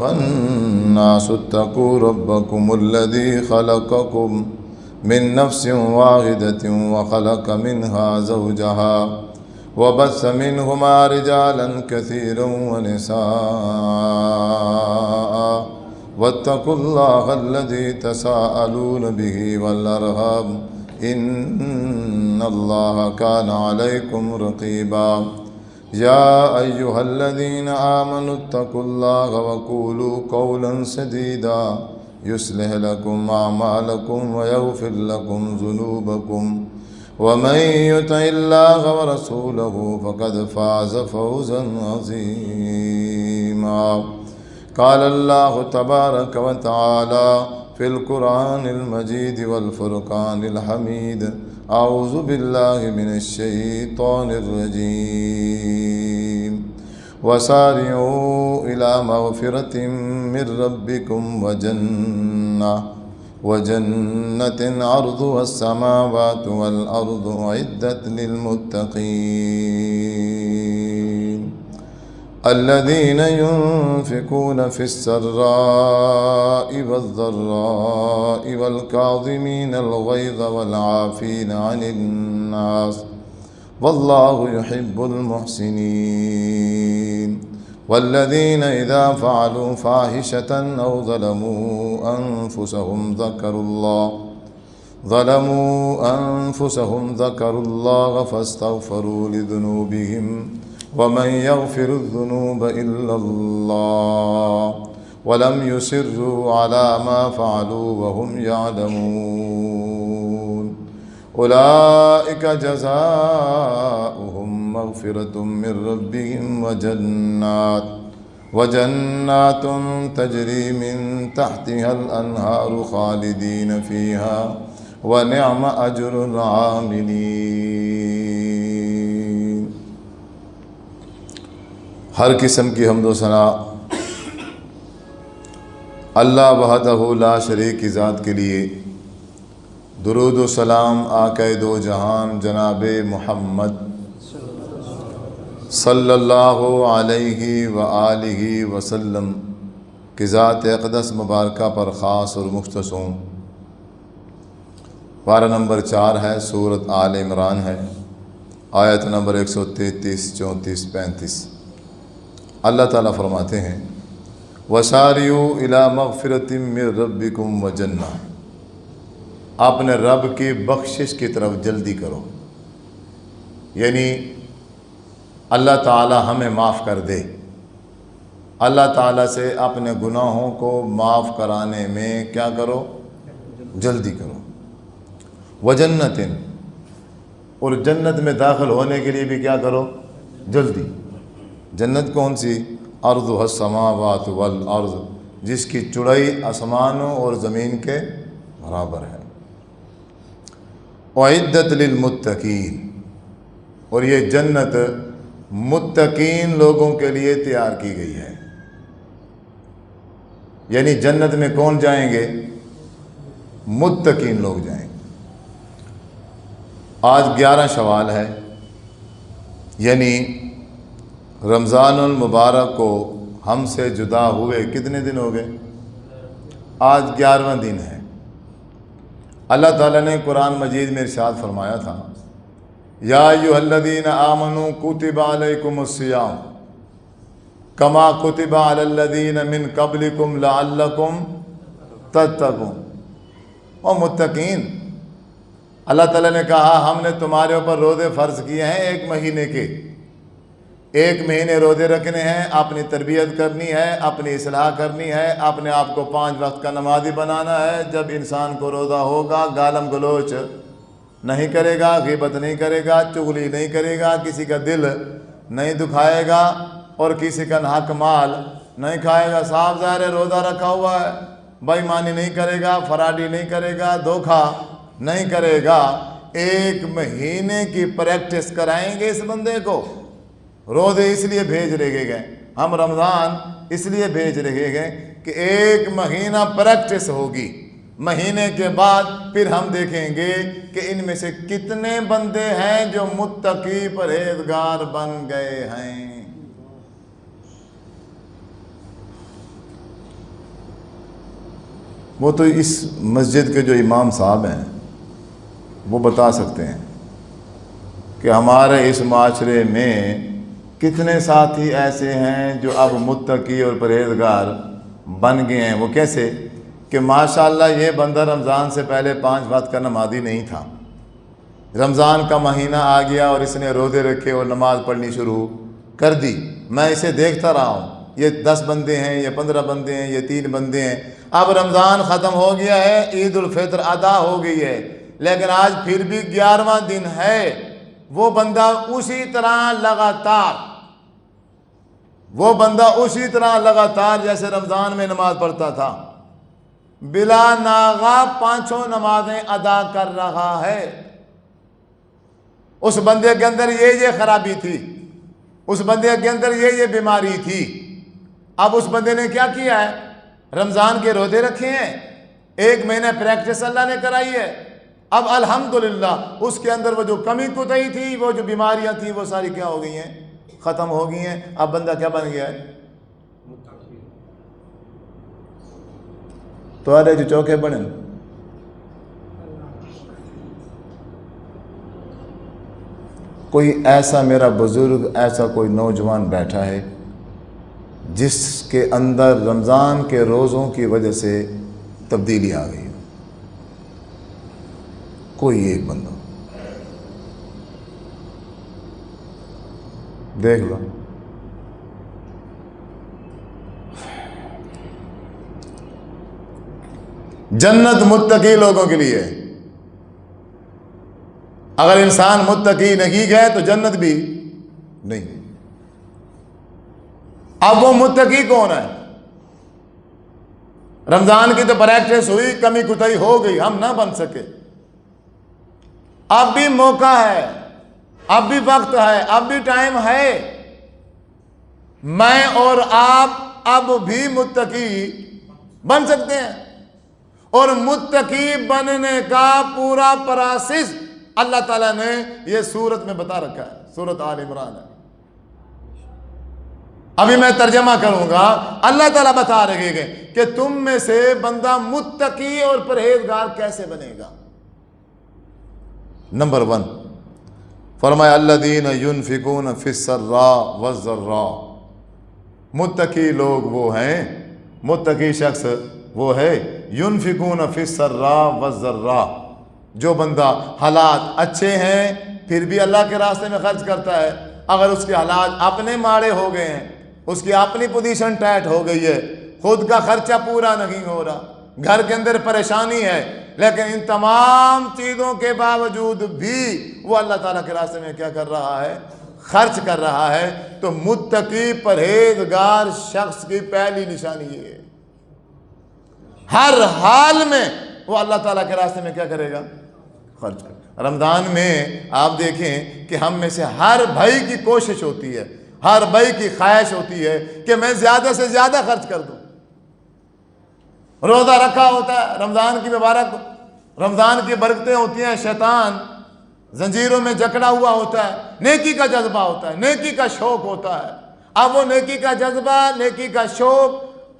الناس اتقوا ربكم الذي خلقكم من نفس واحدة وخلق منها زوجها وبث منهما رجالا كثيرا ونساء واتقوا الله الذي تساءلون به والأرحام إن الله كان عليكم رقيبا يا أيها الذين آمنوا اتقوا الله وقولوا قولا سديدا يصلح لكم أعمالكم ويغفر لكم ذنوبكم ومن يطع الله ورسوله فقد فاز فوزا عظيما قال الله تبارك وتعالى في القرآن المجيد والفرقان الحميد أعوذ بالله من الشيطان الرجيم وسارعوا إلى مغفرة من ربكم وجنة عرضها السماوات والأرض أعدت للمتقين الذين ينفقون في السراء والضراء والكاظمين الغيظ والعافين عن الناس والله يحب المحسنين والذين إذا فعلوا فاحشة أو ظلموا أنفسهم ذكروا الله فاستغفروا لذنوبهم ومن يغفر الذنوب إلا الله ولم يصروا على ما فعلوا وهم يعلمون أولئك جزاؤهم مغفرة من ربهم وجنات تجري من تحتها الأنهار خالدين فيها ونعم أجر العاملين۔ ہر قسم کی حمد و ثنا اللہ وحدہ لا شریک کی ذات کے لیے، درود و سلام آقا دو جہان جناب محمد صلی اللہ علیہ وآلہ وسلم کی ذات اقدس مبارکہ پر خاص اور مختص ہوں۔ پارہ نمبر 4 ہے، سورۃ آل عمران ہے، آیت نمبر 133، 34، 35۔ اللہ تعالیٰ فرماتے ہیں وَسَارِعُوا إِلَى مَغْفِرَةٍ مِّن رَبِّكُمْ وَجَنَّةٍ، اپنے رب کی بخشش کی طرف جلدی کرو، یعنی اللہ تعالیٰ ہمیں معاف کر دے، اللہ تعالیٰ سے اپنے گناہوں کو معاف کرانے میں کیا کرو؟ جلدی کرو۔ وَجَنَّةٍ، اور جنت میں داخل ہونے کے لیے بھی کیا کرو؟ جلدی۔ جنت کون سی؟ عرضها السماوات والارض، جس کی چوڑائی آسمانوں اور زمین کے برابر ہے۔ اعدت للمتقین، اور یہ جنت متقین لوگوں کے لیے تیار کی گئی ہے۔ یعنی جنت میں کون جائیں گے؟ متقین لوگ جائیں گے۔ آج 11 شوال ہے، یعنی رمضان المبارک کو ہم سے جدا ہوئے کتنے دن ہو گئے؟ آج 11واں دن ہے۔ اللہ تعالیٰ نے قرآن مجید میں ارشاد فرمایا تھا یا ایھا الذین آمنوا کتب علیکم الصیام کما کتب علی الذین من قبلکم لعلکم تتقون۔ اور متقین، اللہ تعالیٰ نے کہا ہم نے تمہارے اوپر روزے فرض کیے ہیں 1 مہینے کے، 1 مہینے روزے رکھنے ہیں، اپنی تربیت کرنی ہے، اپنی اصلاح کرنی ہے، اپنے آپ کو 5 وقت کا نمازی بنانا ہے۔ جب انسان کو روزہ ہوگا گالم گلوچ نہیں کرے گا، غیبت نہیں کرے گا، چغلی نہیں کرے گا، کسی کا دل نہیں دکھائے گا اور کسی کا حق مال نہیں کھائے گا۔ صاحب ظاہر ہے روزہ رکھا ہوا ہے، بے ایمانی نہیں کرے گا، فراڈی نہیں کرے گا، دھوکہ نہیں کرے گا۔ 1 مہینے کی پریکٹس کرائیں گے اس بندے کو۔ روزے اس لیے بھیج رہے گئے، ہم رمضان اس لیے بھیج رہے گئے کہ 1 مہینہ پریکٹس ہوگی، مہینے کے بعد پھر ہم دیکھیں گے کہ ان میں سے کتنے بندے ہیں جو متقی پرہیزگار بن گئے ہیں۔ وہ تو اس مسجد کے جو امام صاحب ہیں وہ بتا سکتے ہیں کہ ہمارے اس معاشرے میں کتنے ساتھی ایسے ہیں جو اب متقی اور پرہیزگار بن گئے ہیں۔ وہ کیسے کہ ماشاءاللہ یہ بندہ رمضان سے پہلے 5 وقت کا نمازی نہیں تھا، رمضان کا مہینہ آ گیا اور اس نے روزے رکھے اور نماز پڑھنی شروع کر دی۔ میں اسے دیکھتا رہا ہوں، یہ 10 بندے ہیں، یہ 15 بندے ہیں، یہ 3 بندے ہیں۔ اب رمضان ختم ہو گیا ہے، عید الفطر ادا ہو گئی ہے، لیکن آج پھر بھی 11واں دن ہے۔ وہ بندہ اسی طرح لگاتار جیسے رمضان میں نماز پڑھتا تھا، بلا ناغہ 5 نمازیں ادا کر رہا ہے۔ اس بندے کے اندر یہ خرابی تھی، اس بندے کے اندر یہ بیماری تھی۔ اب اس بندے نے کیا کیا ہے؟ رمضان کے روزے رکھے ہیں، 1 مہینہ پریکٹس اللہ نے کرائی ہے۔ اب الحمدللہ اس کے اندر وہ جو کمی کوتاہی تھی، وہ جو بیماریاں تھیں، وہ ساری کیا ہو گئی ہیں؟ ختم ہو گئی ہیں۔ اب بندہ کیا بن گیا ہے؟ تو آرے جو چوکے بنے، کوئی ایسا میرا بزرگ، ایسا کوئی نوجوان بیٹھا ہے جس کے اندر رمضان کے روزوں کی وجہ سے تبدیلی آ گئی؟ کوئی ایک بندہ دیکھ لو۔ جنت متقی لوگوں کے لیے، اگر انسان متقی نہیں گئے تو جنت بھی نہیں۔ اب وہ متقی کون ہے؟ رمضان کی تو پریکٹس ہوئی، کمی کوتاہی ہو گئی، ہم نہ بن سکے، اب بھی موقع ہے، اب بھی وقت ہے، اب بھی ٹائم ہے۔ میں اور آپ اب بھی متقی بن سکتے ہیں، اور متقی بننے کا پورا پروسیس اللہ تعالیٰ نے یہ سورت میں بتا رکھا ہے، سورت آل عمران ہے۔ ابھی میں ترجمہ کروں گا، اللہ تعالیٰ بتا رہے ہیں کہ تم میں سے بندہ متقی اور پرہیزگار کیسے بنے گا۔ نمبر 1 فرمایا الذین ينفقون فی السراء والضراء۔ متقی لوگ وہ ہیں، متقی شخص وہ ہے ينفقون فی السراء والضراء، جو بندہ حالات اچھے ہیں پھر بھی اللہ کے راستے میں خرچ کرتا ہے۔ اگر اس کے حالات اپنے ماڑے ہو گئے ہیں، اس کی اپنی پوزیشن ٹائٹ ہو گئی ہے، خود کا خرچہ پورا نہیں ہو رہا، گھر کے اندر پریشانی ہے، لیکن ان تمام چیزوں کے باوجود بھی وہ اللہ تعالیٰ کے راستے میں کیا کر رہا ہے؟ خرچ کر رہا ہے، تو متقی پرہیزگار شخص کی پہلی نشانی یہ ہے، ہر حال میں وہ اللہ تعالیٰ کے راستے میں کیا کرے گا؟ خرچ کرے گا۔ رمضان میں آپ دیکھیں کہ ہم میں سے ہر بھائی کی کوشش ہوتی ہے، ہر بھائی کی خواہش ہوتی ہے کہ میں زیادہ سے زیادہ خرچ کر دوں۔ روزہ رکھا ہوتا ہے، رمضان کی برکتیں ہوتی ہیں، شیطان زنجیروں میں جکڑا ہوا ہوتا ہے، نیکی کا جذبہ ہوتا ہے، نیکی کا شوق ہوتا ہے۔ اب وہ نیکی کا جذبہ، نیکی کا شوق،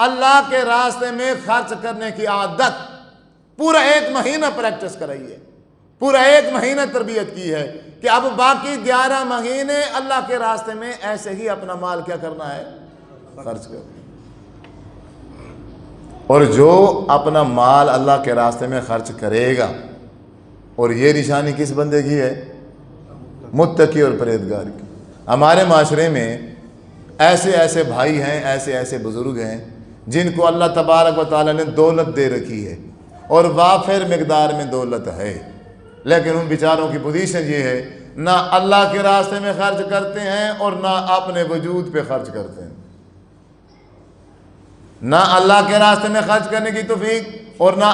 اللہ کے راستے میں خرچ کرنے کی عادت پورا 1 مہینہ پریکٹس کرائی ہے، پورا 1 مہینہ تربیت کی ہے کہ اب باقی 11 مہینے اللہ کے راستے میں ایسے ہی اپنا مال کیا کرنا ہے؟ خرچ کرنا۔ اور جو اپنا مال اللہ کے راستے میں خرچ کرے گا، اور یہ نشانی کس بندے کی ہے؟ متقی اور پرہیزگار کی۔ ہمارے معاشرے میں ایسے ایسے بھائی ہیں، ایسے ایسے بزرگ ہیں جن کو اللہ تبارک و تعالیٰ نے دولت دے رکھی ہے، اور وافر مقدار میں دولت ہے، لیکن ان بیچاروں کی پوزیشن یہ ہے، نہ اللہ کے راستے میں خرچ کرتے ہیں اور نہ اپنے وجود پہ خرچ کرتے ہیں، نہ اللہ کے راستے میں خرچ کرنے کی توفیق، اور نہ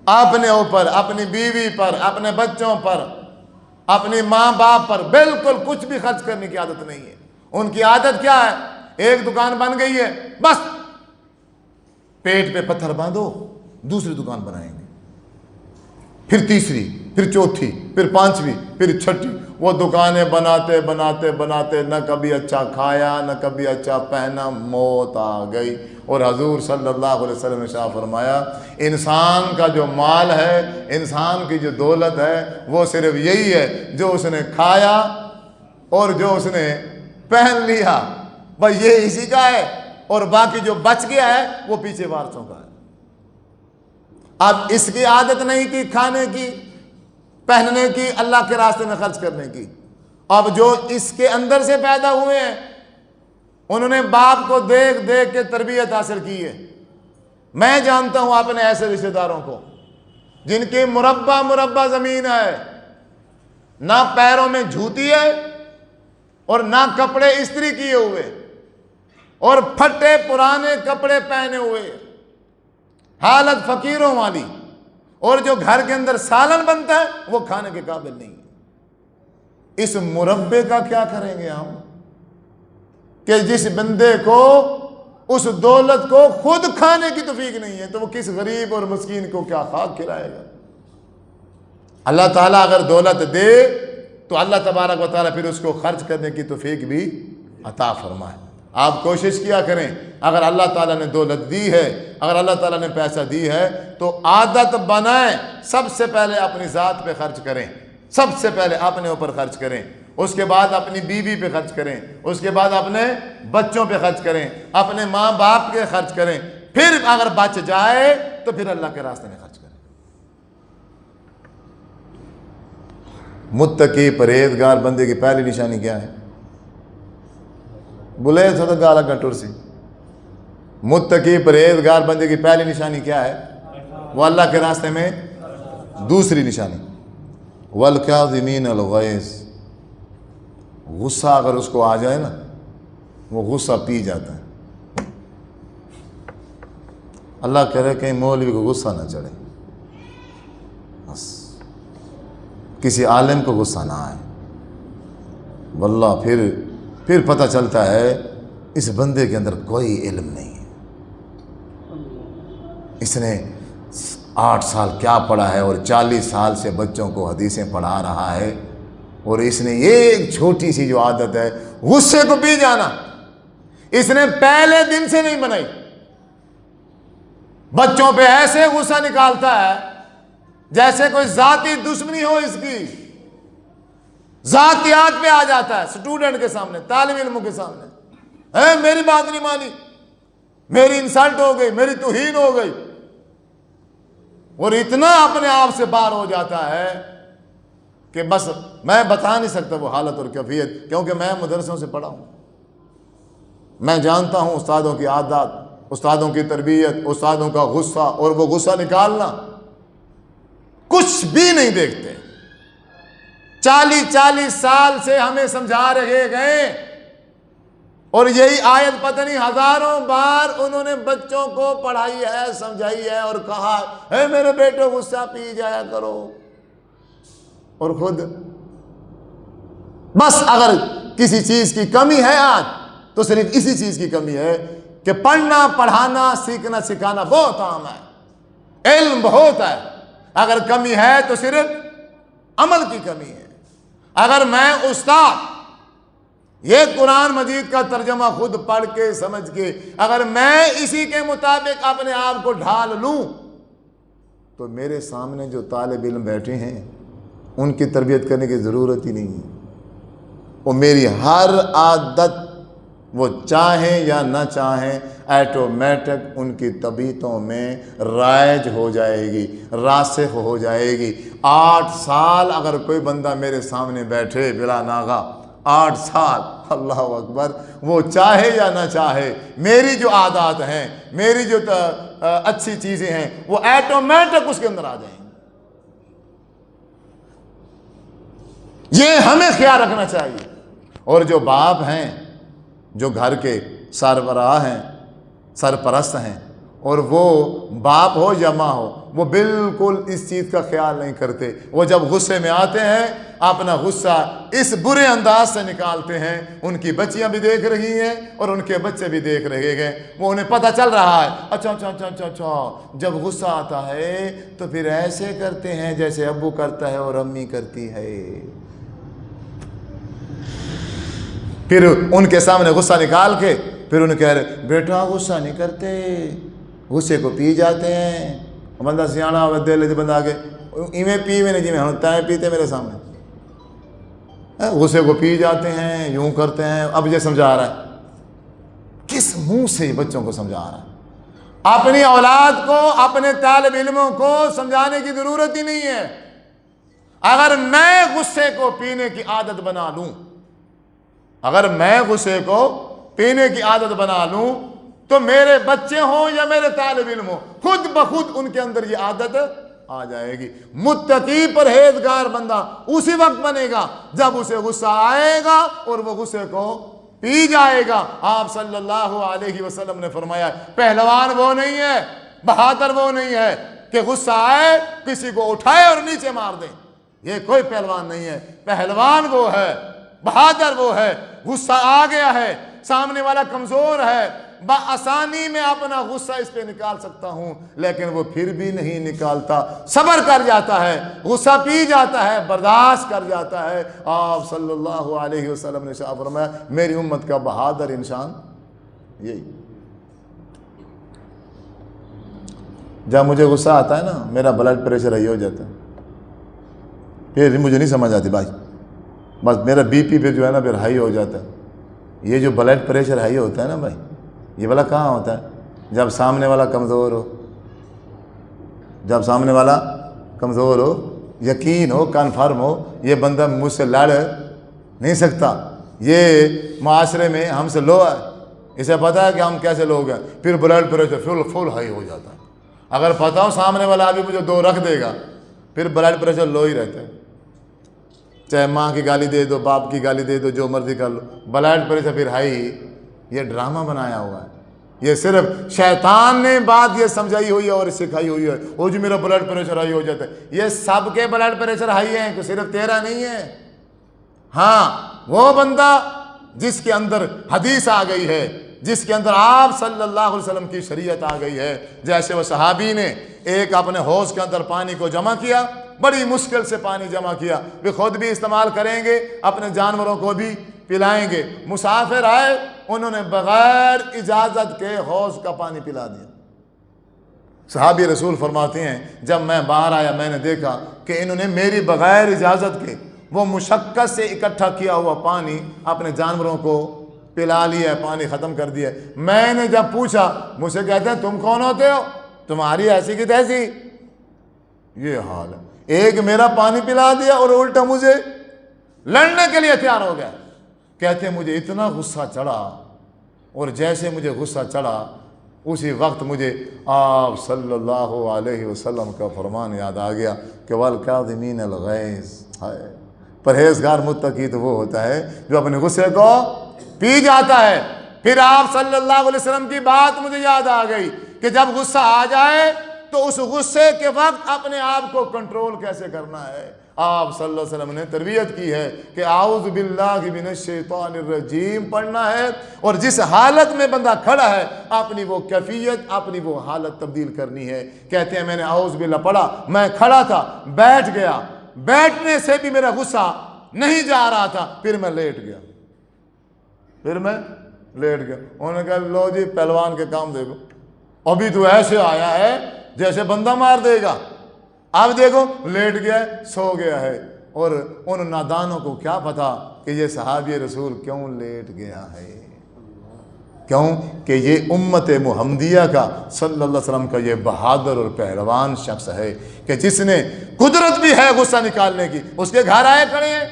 اپنے اوپر، اپنی بیوی پر، اپنے بچوں پر، اپنی ماں باپ پر بالکل کچھ بھی خرچ کرنے کی عادت نہیں ہے۔ ان کی عادت کیا ہے؟ ایک دکان بن گئی ہے، بس پیٹ پہ پتھر باندھو، دوسری دکان بنائیں گے، پھر تیسری، پھر چوتھی، پھر پانچویں، پھر چھٹی، وہ دکانیں بناتے بناتے بناتے نہ کبھی اچھا کھایا نہ کبھی اچھا پہنا، موت آ گئی۔ اور حضور صلی اللہ علیہ وسلم نے شاہ فرمایا انسان کا جو مال ہے، انسان کی جو دولت ہے، وہ صرف یہی ہے جو اس نے کھایا اور جو اس نے پہن لیا، بس یہ اسی کا ہے، اور باقی جو بچ گیا ہے وہ پیچھے وارثوں کا ہے۔ اب اس کی عادت نہیں تھی کھانے کی، پہننے کی، اللہ کے راستے میں خرچ کرنے کی۔ اب جو اس کے اندر سے پیدا ہوئے ہیں انہوں نے باپ کو دیکھ دیکھ کے تربیت حاصل کی ہے۔ میں جانتا ہوں اپنے ایسے رشتہ داروں کو جن کی مربع زمین ہے، نہ پیروں میں جوتی ہے اور نہ کپڑے استری کیے ہوئے، اور پھٹے پرانے کپڑے پہنے ہوئے، حالت فقیروں والی، اور جو گھر کے اندر سالن بنتا ہے وہ کھانے کے قابل نہیں ہے۔ اس مربے کا کیا کریں گے ہم کہ جس بندے کو اس دولت کو خود کھانے کی توفیق نہیں ہے تو وہ کس غریب اور مسکین کو کیا خاک کھلائے گا؟ اللہ تعالیٰ اگر دولت دے تو اللہ تبارک و تعالیٰ پھر اس کو خرچ کرنے کی توفیق بھی عطا فرمائے۔ آپ کوشش کیا کریں، اگر اللہ تعالیٰ نے دولت دی ہے، اگر اللہ تعالیٰ نے پیسہ دی ہے تو عادت بنائیں، سب سے پہلے اپنی ذات پہ خرچ کریں، سب سے پہلے اپنے اوپر خرچ کریں، اس کے بعد اپنی بیوی پہ خرچ کریں، اس کے بعد اپنے بچوں پہ خرچ کریں، اپنے ماں باپ کے خرچ کریں، پھر اگر بچ جائے تو پھر اللہ کے راستے میں خرچ کریں۔ متقی پرہیزگار بندے کی پہلی نشانی کیا ہے؟ بلے تھا تو گالا گٹور سی۔ متقی پرہیزگار بندے کی پہلی نشانی کیا ہے؟ وہ اللہ کے راستے میں۔ دوسری نشانی والکاظمین الغیظ، غصہ اگر اس کو آ جائے نا وہ غصہ پی جاتا ہے۔ اللہ کرے کہیں مولوی کو غصہ نہ چڑھے، بس کسی عالم کو غصہ نہ آئے، واللہ پھر پتہ چلتا ہے اس بندے کے اندر کوئی علم نہیں ہے، اس نے 8 سال کیا پڑھا ہے اور 40 سال سے بچوں کو حدیثیں پڑھا رہا ہے، اور اس نے ایک چھوٹی سی جو عادت ہے غصے کو پی جانا، اس نے پہلے دن سے نہیں بنائی۔ بچوں پہ ایسے غصہ نکالتا ہے جیسے کوئی ذاتی دشمنی ہو، اس کی ذاتیات پہ آ جاتا ہے، اسٹوڈنٹ کے سامنے، طالب علموں کے سامنے، میری بات نہیں مانی، میری انسلٹ ہو گئی، میری توہین ہو گئی، اور اتنا اپنے آپ سے باہر ہو جاتا ہے کہ بس میں بتا نہیں سکتا وہ حالت اور کیفیت، کیونکہ میں مدرسوں سے پڑھا ہوں، میں جانتا ہوں استادوں کی عادات، استادوں کی تربیت، استادوں کا غصہ، اور وہ غصہ نکالنا کچھ بھی نہیں دیکھتے۔ 40 سال سے ہمیں سمجھا رہے گئے، اور یہی آیت پتہ نہیں ہزاروں بار انہوں نے بچوں کو پڑھائی ہے، سمجھائی ہے، اور کہا اے میرے بیٹو غصہ پی جایا کرو، اور خود بس اگر کسی چیز کی کمی ہے آج تو صرف اسی چیز کی کمی ہے کہ پڑھنا پڑھانا سیکھنا سکھانا بہت عام ہے، علم بہت ہے، اگر کمی ہے تو صرف عمل کی کمی ہے۔ اگر میں استاد یہ قرآن مجید کا ترجمہ خود پڑھ کے سمجھ کے اگر میں اسی کے مطابق اپنے آپ کو ڈھال لوں تو میرے سامنے جو طالب علم بیٹھے ہیں ان کی تربیت کرنے کی ضرورت ہی نہیں ہے، وہ میری ہر عادت وہ چاہیں یا نہ چاہیں ایٹومیٹک ان کی طبیعتوں میں رائج ہو جائے گی، راسخ ہو جائے گی۔ 8 سال اگر کوئی بندہ میرے سامنے بیٹھے بلا ناغہ، 8 سال، اللہ اکبر، وہ چاہے یا نہ چاہے میری جو عادات ہیں، میری جو اچھی چیزیں ہیں وہ ایٹومیٹک اس کے اندر آ جائیں گی۔ یہ ہمیں خیال رکھنا چاہیے۔ اور جو باپ ہیں، جو گھر کے سربراہ ہیں، سرپرست ہیں، اور وہ باپ ہو یا ماں ہو، وہ بالکل اس چیز کا خیال نہیں کرتے۔ وہ جب غصے میں آتے ہیں اپنا غصہ اس برے انداز سے نکالتے ہیں، ان کی بچیاں بھی دیکھ رہی ہیں اور ان کے بچے بھی دیکھ رہے ہیں، وہ انہیں پتہ چل رہا ہے اچھا اچھا اچھا اچھا اچھا جب غصہ آتا ہے تو پھر ایسے کرتے ہیں جیسے ابو کرتا ہے اور امی کرتی ہے۔ پھر ان کے سامنے غصہ نکال کے پھر انہیں کہہ رہے بیٹا غصہ نہیں کرتے، غصے کو پی جاتے ہیں۔ بندہ سیانا ہوگا دے لیتے بندہ آگے ایویں پی میں نہیں جی میں ہم تائیں پیتے میرے سامنے، غصے کو پی جاتے ہیں، یوں کرتے ہیں۔ اب یہ سمجھا رہا ہے، کس منہ سے بچوں کو سمجھا رہا ہے؟ اپنی اولاد کو، اپنے طالب علموں کو سمجھانے کی ضرورت ہی نہیں ہے۔ اگر میں غصے کو پینے کی عادت بنا لوں، اگر میں غصے کو پینے کی عادت بنا لوں تو میرے بچے ہوں یا میرے طالب علم ہوں، خود بخود ان کے اندر یہ عادت آ جائے گی۔ متقی پرہیزگار بندہ اسی وقت بنے گا جب اسے غصہ آئے گا اور وہ غصے کو پی جائے گا۔ آپ صلی اللہ علیہ وسلم نے فرمایا پہلوان وہ نہیں ہے، بہادر وہ نہیں ہے کہ غصہ آئے کسی کو اٹھائے اور نیچے مار دے، یہ کوئی پہلوان نہیں ہے۔ پہلوان وہ ہے، بہادر وہ ہے، غصہ آ گیا ہے، سامنے والا کمزور ہے، بآسانی میں اپنا غصہ اس پہ نکال سکتا ہوں، لیکن وہ پھر بھی نہیں نکالتا، صبر کر جاتا ہے، غصہ پی جاتا ہے، برداشت کر جاتا ہے۔ آپ صلی اللہ علیہ وسلم نے ارشاد فرمایا میری امت کا بہادر انسان یہی۔ جب مجھے غصہ آتا ہے نا میرا بلڈ پریشر ہائی ہو جاتا ہے، پھر مجھے نہیں سمجھ آتی بھائی، بس میرا بی پی پھر جو ہے نا پھر ہائی ہو جاتا ہے۔ یہ جو بلڈ پریشر ہائی ہوتا ہے نا بھائی، یہ والا کہاں ہوتا ہے؟ جب سامنے والا کمزور ہو، جب سامنے والا کمزور ہو، یقین ہو، کنفرم ہو یہ بندہ مجھ سے لڑ نہیں سکتا، یہ معاشرے میں ہم سے لو ہے، اسے پتہ ہے کہ ہم کیسے لوگ ہیں، پھر بلڈ پریشر فل ہائی ہو جاتا ہے۔ اگر پتہ ہو سامنے والا ابھی مجھے 2 رکھ دے گا پھر بلڈ پریشر لو ہی رہتا ہے، چاہے ماں کی گالی دے دو، باپ کی گالی دے دو، جو مرضی کر لو، بلڈ پریشر پھر ہائی۔ یہ ڈرامہ بنایا ہوا ہے، یہ صرف شیطان نے بات یہ سمجھائی ہوئی ہے اور سکھائی ہوئی ہے، وہ جو میرا بلڈ پریشر ہائی ہو جاتا ہے۔ یہ سب کے بلڈ پریشر ہائی ہیں، صرف تیرا نہیں ہے۔ ہاں وہ بندہ جس کے اندر حدیث آ گئی ہے، جس کے اندر آپ صلی اللہ علیہ وسلم کی شریعت آ گئی ہے، جیسے وہ صحابی نے ایک اپنے حوض کے اندر پانی کو جمع کیا، بڑی مشکل سے پانی جمع کیا، وہ خود بھی استعمال کریں گے، اپنے جانوروں کو بھی پلائیں گے۔ مسافر آئے، انہوں نے بغیر اجازت کے حوض کا پانی پلا دیا۔ صحابی رسول فرماتے ہیں جب میں باہر آیا میں نے دیکھا کہ انہوں نے میری بغیر اجازت کے وہ مشقت سے اکٹھا کیا ہوا پانی اپنے جانوروں کو پلا لیا ہے، پانی ختم کر دیا ہے۔ میں نے جب پوچھا، مجھ سے کہتے ہیں تم کون ہوتے ہو، تمہاری ایسی کی تیسی، یہ حال ہے۔ ایک میرا پانی پلا دیا اور الٹا مجھے لڑنے کے لیے تیار ہو گیا۔ کہتے ہیں مجھے اتنا غصہ چڑھا، اور جیسے مجھے غصہ چڑھا اسی وقت مجھے آپ صلی اللہ علیہ وسلم کا فرمان یاد آ گیا کہ وَالْكَاظِمِينَ الْغَيْظَ، پرہیزگار متقی تو وہ ہوتا ہے جو اپنے غصے کو پی جاتا ہے۔ پھر آپ صلی اللہ علیہ وسلم کی بات مجھے یاد آ گئی کہ جب غصہ آ جائے تو اس غصے کے وقت اپنے آپ کو کنٹرول کیسے کرنا ہے۔ آپ صلی اللہ علیہ وسلم نے تربیت کی ہے کہ اعوذ باللہ من الشیطان الرجیم پڑھنا ہے، اور جس حالت میں بندہ کھڑا ہے اپنی وہ کیفیت، اپنی وہ حالت تبدیل کرنی ہے۔ کہتے ہیں میں نے اعوذ باللہ پڑھا، میں کھڑا تھا، بیٹھ گیا، بیٹھنے سے بھی میرا غصہ نہیں جا رہا تھا، پھر میں لیٹ گیا، انہوں نے کہا لو جی پہلوان کے کام دیکھو، ابھی تو ایسے آیا ہے جیسے بندہ مار دے گا، اب دیکھو لیٹ گیا ہے، سو گیا ہے۔ اور ان نادانوں کو کیا پتا کہ یہ صحابی رسول کیوں لیٹ گیا ہے، کیوں کہ یہ امت محمدیہ کا صلی اللہ علیہ وسلم کا یہ بہادر اور پہلوان شخص ہے کہ جس نے قدرت بھی ہے غصہ نکالنے کی، اس کے گھر آئے کھڑے ہیں،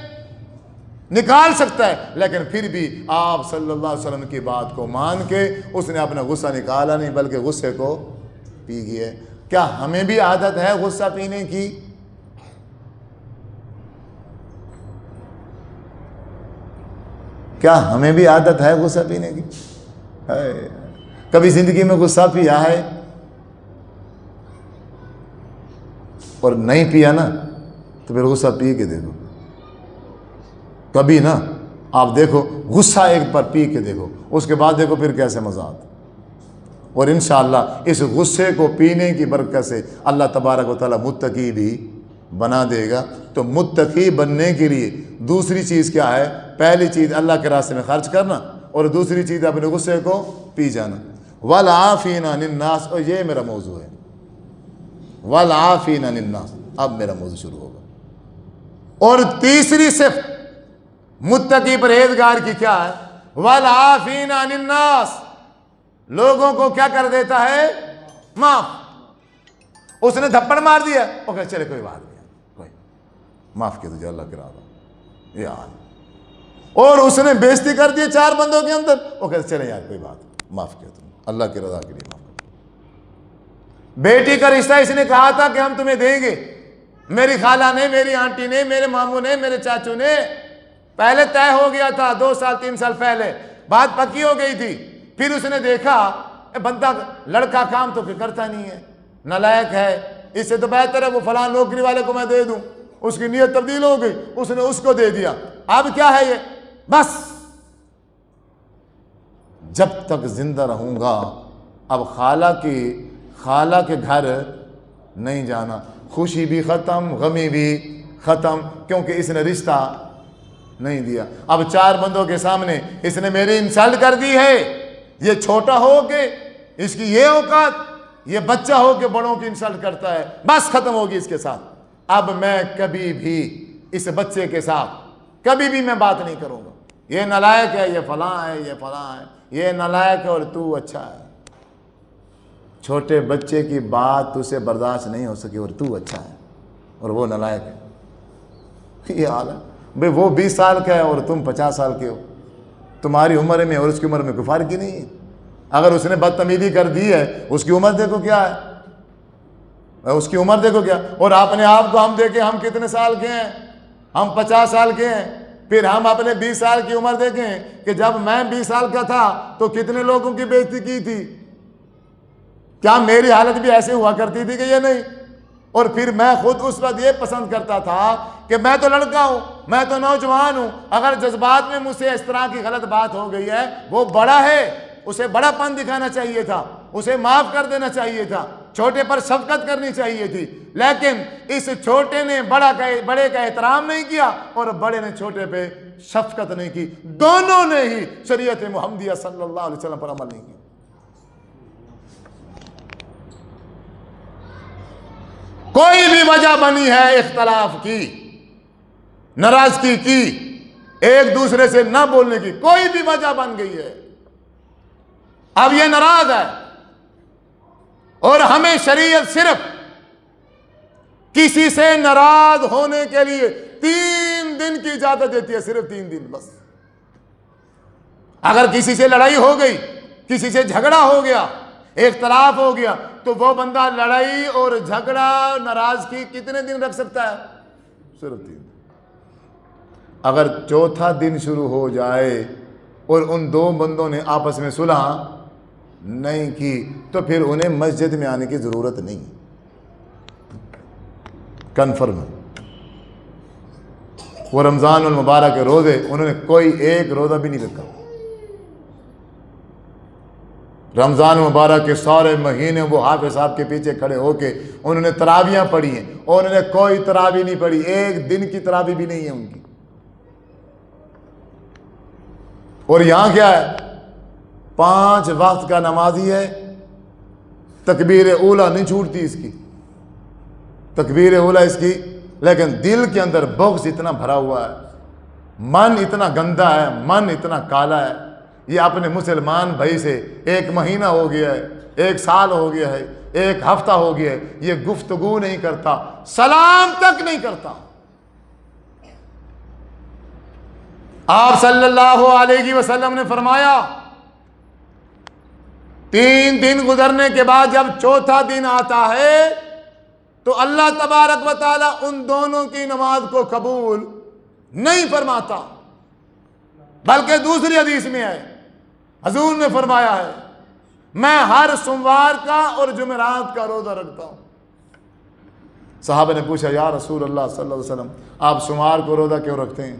نکال سکتا ہے، لیکن پھر بھی آپ صلی اللہ علیہ وسلم کی بات کو مان کے اس نے اپنا غصہ نکالا نہیں بلکہ غصے کو پی گیا۔ کیا ہمیں بھی عادت ہے غصہ پینے کی؟ کیا ہمیں بھی عادت ہے غصہ پینے کی؟ کبھی زندگی میں غصہ پیا ہے؟ اور نہیں پیا نا تو پھر غصہ پی کے دیکھو، کبھی نا آپ دیکھو غصہ ایک بار پی کے دیکھو، اس کے بعد دیکھو پھر کیسے مزہ آتا۔ اور انشاءاللہ اس غصے کو پینے کی برکت سے اللہ تبارک و تعالیٰ متقی بھی بنا دے گا۔ تو متقی بننے کے لیے دوسری چیز کیا ہے؟ پہلی چیز اللہ کے راستے میں خرچ کرنا، اور دوسری چیز اپنے غصے کو پی جانا۔ والعافین عن الناس، اور یہ میرا موضوع ہے، والعافین عن الناس، اب میرا موضوع شروع ہوگا۔ اور تیسری صفت متقی پرہیزگار کی کیا ہے؟ والعافین عن الناس، لوگوں کو کیا کر دیتا ہے؟ معاف۔ اس نے تھپڑ مار دیا، وہ کہے چلے کوئی بات نہیں، کوئی معاف کیا تجھے اللہ کے راہ یہ حال۔ اور اس نے بےزتی کر دی 4 بندوں کے اندر، وہ کہتے چلے یار کوئی بات، معاف کیا تم اللہ کی رضا کے لیے معاف کر۔ بیٹی کا رشتہ اس نے کہا تھا کہ ہم تمہیں دیں گے، میری خالہ نے، میری آنٹی نے، میرے ماموں نے، میرے چاچو نے، پہلے طے ہو گیا تھا 2 سال 3 سال پہلے، بات پکی ہو گئی تھی۔ پھر اس نے دیکھا بندہ لڑکا کام تو کرتا نہیں ہے، نالائق ہے، اس سے تو بہتر ہے وہ فلاں نوکری والے کو میں دے دوں۔ اس کی نیت تبدیل ہو گئی، اس نے اس کو دے دیا۔ اب کیا ہے یہ؟ بس جب تک زندہ رہوں گا اب خالہ کے گھر نہیں جانا، خوشی بھی ختم، غمی بھی ختم، کیونکہ اس نے رشتہ نہیں دیا۔ اب 4 بندوں کے سامنے اس نے میری انسلٹ کر دی ہے، یہ چھوٹا ہو کے اس کی یہ اوقات، یہ بچہ ہو کے بڑوں کی انسلٹ کرتا ہے، بس ختم ہوگی اس کے ساتھ۔ اب میں کبھی بھی اس بچے کے ساتھ کبھی بھی میں بات نہیں کروں گا، یہ نالائق ہے، یہ فلاں ہے، یہ فلاں ہے، یہ نالائق ہے اور تو اچھا ہے۔ چھوٹے بچے کی بات تو سے برداشت نہیں ہو سکی اور تو اچھا ہے اور وہ نالائق ہے، یہ حال ہے۔ بھئی وہ 20 سال کا ہے اور تم 50 سال کے ہو، تمہاری عمر میں اور اس کی عمر میں کوئی فرق ہی نہیں ہے۔ اگر اس نے بدتمیزی کر دی ہے، اس کی عمر دیکھو کیا ہے، اس کی عمر دیکھو کیا، اور اپنے آپ کو ہم دیکھیں ہم کتنے سال کے ہیں، ہم 50 سال کے ہیں، پھر ہم اپنے 20 سال کی عمر دیکھیں کہ جب میں 20 سال کا تھا تو کتنے لوگوں کی بےزتی کی تھی، کیا میری حالت بھی ایسے ہوا کرتی تھی کہ یہ نہیں؟ اور پھر میں خود اس وقت یہ پسند کرتا تھا کہ میں تو لڑکا ہوں، میں تو نوجوان ہوں، اگر جذبات میں مجھ سے اس طرح کی غلط بات ہو گئی ہے، وہ بڑا ہے، اسے بڑا پن دکھانا چاہیے تھا، اسے معاف کر دینا چاہیے تھا، چھوٹے پر شفقت کرنی چاہیے تھی۔ لیکن اس چھوٹے نے بڑے کا احترام نہیں کیا اور بڑے نے چھوٹے پہ شفقت نہیں کی، دونوں نے ہی شریعت محمدیہ صلی اللہ علیہ وسلم پر عمل نہیں کیا۔ کوئی بھی وجہ بنی ہے اختلاف کی، ناراضگی کی، ایک دوسرے سے نہ بولنے کی، کوئی بھی وجہ بن گئی ہے، اب یہ ناراض ہے، اور ہمیں شریعت صرف کسی سے ناراض ہونے کے لیے 3 دن کی اجازت دیتی ہے، صرف 3 دن بس۔ اگر کسی سے لڑائی ہو گئی، کسی سے جھگڑا ہو گیا، اختلاف ہو گیا، تو وہ بندہ لڑائی اور جھگڑا ناراضگی کتنے دن رکھ سکتا ہے؟ صرف 3 دن۔ اگر چوتھا دن شروع ہو جائے اور ان 2 بندوں نے آپس میں صلح نہیں کی تو پھر انہیں مسجد میں آنے کی ضرورت نہیں، کنفرم ہے۔ وہ رمضان المبارک کے روزے انہوں نے کوئی ایک روزہ بھی نہیں رکھا، رمضان مبارک کے سارے مہینے وہ حافظ صاحب کے پیچھے کھڑے ہو کے انہوں نے تراویاں پڑھی ہیں، اور انہوں نے کوئی تراوی نہیں پڑھی، ایک دن کی تراوی بھی نہیں ہے ان کی۔ اور یہاں کیا ہے؟ 5 وقت کا نمازی ہے، تکبیر اولیٰ نہیں چھوٹتی اس کی، تکبیر اولیٰ اس کی، لیکن دل کے اندر بغض اتنا بھرا ہوا ہے، من اتنا گندا ہے، من اتنا کالا ہے، یہ اپنے مسلمان بھائی سے 1 مہینہ ہو گیا ہے، 1 سال ہو گیا ہے، 1 ہفتہ ہو گیا ہے، یہ گفتگو نہیں کرتا، سلام تک نہیں کرتا۔ آپ صلی اللہ علیہ وسلم نے فرمایا 3 دن گزرنے کے بعد جب چوتھا دن آتا ہے تو اللہ تبارک و تعالیٰ ان دونوں کی نماز کو قبول نہیں فرماتا، بلکہ دوسری حدیث میں ہے، حضور نے فرمایا ہے میں ہر سوموار کا اور جمعرات کا روزہ رکھتا ہوں، صحابہ نے پوچھا یا رسول اللہ صلی اللہ علیہ وسلم آپ سمار کو روزہ کیوں رکھتے ہیں؟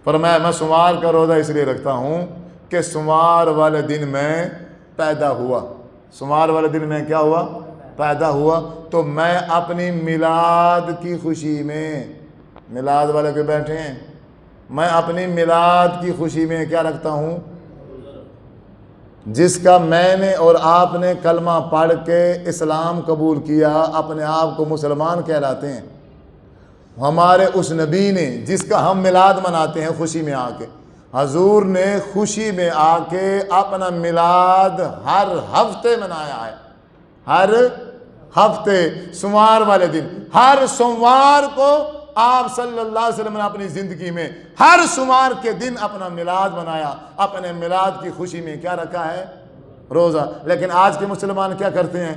فرمایا میں سمار کا روزہ اس لیے رکھتا ہوں کہ سمار والے دن میں پیدا ہوا، سمار والے دن میں کیا ہوا؟ پیدا ہوا، تو میں اپنی میلاد کی خوشی میں، میلاد والے کے بیٹھے ہیں، میں اپنی میلاد کی خوشی میں کیا رکھتا ہوں؟ جس کا میں نے اور آپ نے کلمہ پڑھ کے اسلام قبول کیا، اپنے آپ کو مسلمان کہلاتے ہیں، ہمارے اس نبی نے جس کا ہم میلاد مناتے ہیں خوشی میں آ کے، حضور نے خوشی میں آ کے اپنا میلاد ہر ہفتے منایا ہے، ہر ہفتے، سوموار والے دن، ہر سوموار کو آپ صلی اللہ علیہ وسلم نے اپنی زندگی میں ہر سوموار کے دن اپنا میلاد منایا، اپنے میلاد کی خوشی میں کیا رکھا ہے؟ روزہ۔ لیکن آج کے مسلمان کیا کرتے ہیں؟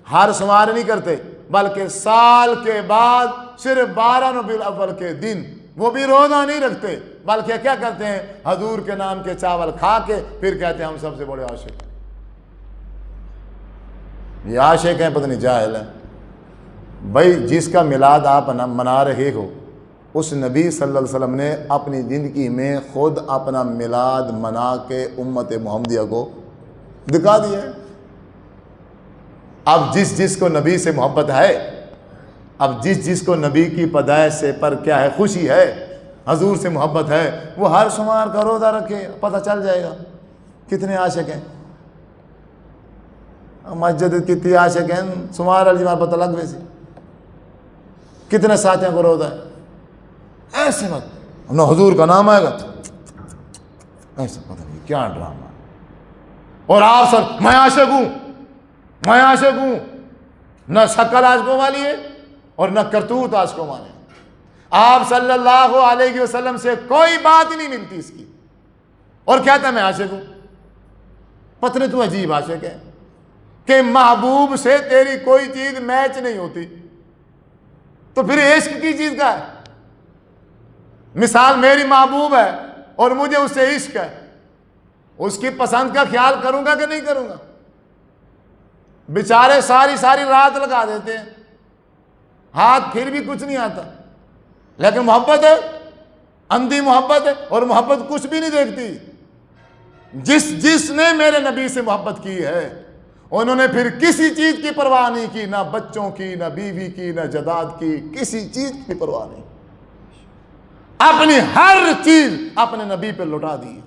ہر سوموار نہیں کرتے، بلکہ سال کے بعد صرف 12 ربیع الاول کے دن وہ بھی روزہ نہیں رکھتے، بلکہ کیا کرتے ہیں؟ حضور کے نام کے چاول کھا کے پھر کہتے ہیں ہم سب سے بڑے عاشق ہیں۔ یہ عاشق ہیں، پتہ نہیں جاہل ہیں۔ بھائی جس کا میلاد آپ منا رہے ہو، اس نبی صلی اللہ علیہ وسلم نے اپنی زندگی میں خود اپنا میلاد منا کے امت محمدیہ کو دکھا دیا ہے۔ اب جس کو نبی سے محبت ہے، اب جس کو نبی کی پیدائش سے پر کیا ہے؟ خوشی ہے، حضور سے محبت ہے، وہ ہر سوموار کا روزہ رکھے، پتہ چل جائے گا کتنے عاشق ہیں۔ مسجد کتنی عاشق ہیں، سوموار والی جمعہ پتہ لگ ویسی کتنے ساتھیوں کو روزہ ہے۔ ایسے مت نہ حضور کا نام آئے گا، ایسا پتہ نہیں کیا ڈرامہ۔ اور آپ سب میں عاشق ہوں، میں عاشق ہوں، نہ شکل عاشقوں والی ہے اور نہ کرتوت عاشقوں والے ہیں۔ آپ صلی اللہ علیہ وسلم سے کوئی بات ہی نہیں ملتی اس کی، اور کہتا ہے میں عاشق ہوں۔ پتہ نہیں تو عجیب عاشق ہے کہ محبوب سے تیری کوئی چیز میچ نہیں ہوتی، تو پھر عشق کی چیز کا ہے؟ مثال میری محبوب ہے اور مجھے اس سے عشق ہے، اس کی پسند کا خیال کروں گا کہ نہیں کروں گا؟ بیچارے ساری رات لگا دیتے ہیں، ہاتھ پھر بھی کچھ نہیں آتا، لیکن محبت ہے، اندھی محبت ہے، اور محبت کچھ بھی نہیں دیکھتی۔ جس نے میرے نبی سے محبت کی ہے، انہوں نے پھر کسی چیز کی پرواہ نہیں کی، نہ بچوں کی، نہ بیوی کی، نہ جائیداد کی، کسی چیز کی پرواہ نہیں، اپنی ہر چیز اپنے نبی پہ لوٹا دی۔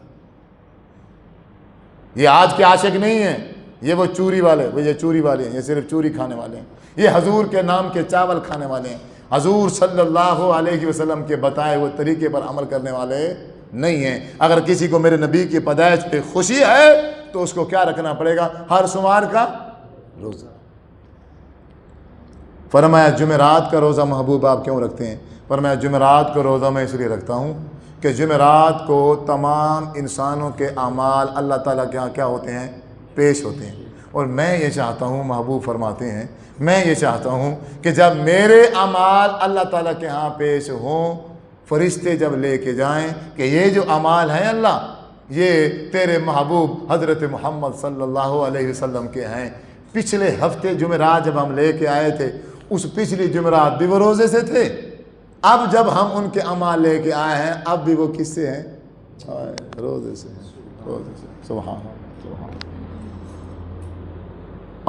یہ آج کے عاشق نہیں ہیں، یہ وہ چوری والے، یہ چوری والے ہیں، یہ صرف چوری کھانے والے ہیں، یہ حضور کے نام کے چاول کھانے والے ہیں، حضور صلی اللہ علیہ وسلم کے بتائے ہوئے طریقے پر عمل کرنے والے نہیں ہیں۔ اگر کسی کو میرے نبی کی پیدائش پہ خوشی ہے تو اس کو کیا رکھنا پڑے گا؟ ہر سوموار کا روزہ۔ فرمایا جمعرات کا روزہ محبوب آپ کیوں رکھتے ہیں؟ فرمایا جمعرات کا روزہ میں اس لیے رکھتا ہوں کہ جمعرات کو تمام انسانوں کے اعمال اللہ تعالیٰ کے ہاں کیا ہوتے ہیں؟ پیش ہوتے ہیں، اور میں یہ چاہتا ہوں، محبوب فرماتے ہیں، میں یہ چاہتا ہوں کہ جب میرے اعمال اللہ تعالیٰ کے ہاں پیش ہوں، فرشتے جب لے کے جائیں کہ یہ جو اعمال ہیں اللہ، یہ تیرے محبوب حضرت محمد صلی اللہ علیہ وسلم کے ہیں۔ پچھلے ہفتے جمعرات جب ہم لے کے آئے تھے، اس پچھلی جمعرات بھی وہ روزے سے تھے، اب جب ہم ان کے اعمال لے کے آئے ہیں، اب بھی وہ کس سے ہیں؟ روزے سے، روزے سے۔ سبحان اللہ۔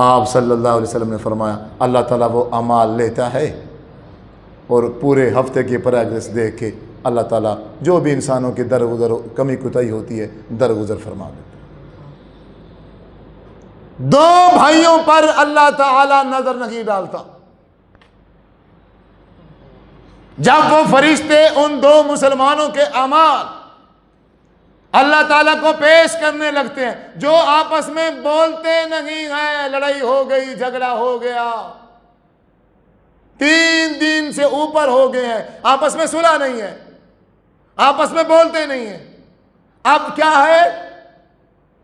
آپ صلی اللہ علیہ وسلم نے فرمایا اللہ تعالیٰ وہ اعمال لیتا ہے اور پورے ہفتے کی پروگریس دیکھ کے اللہ تعالیٰ جو بھی انسانوں کی درگزر کمی کوتاہی ہوتی ہے درگزر فرما دیتا ہے۔ دو بھائیوں پر اللہ تعالیٰ نظر نہیں ڈالتا۔ جب وہ فرشتے ان دو مسلمانوں کے اعمال اللہ تعالیٰ کو پیش کرنے لگتے ہیں، جو آپس میں بولتے نہیں ہیں، لڑائی ہو گئی، جھگڑا ہو گیا، 3 دن سے اوپر ہو گئے ہیں، آپس میں صلح نہیں ہے، آپس میں بولتے نہیں ہیں، اب کیا ہے؟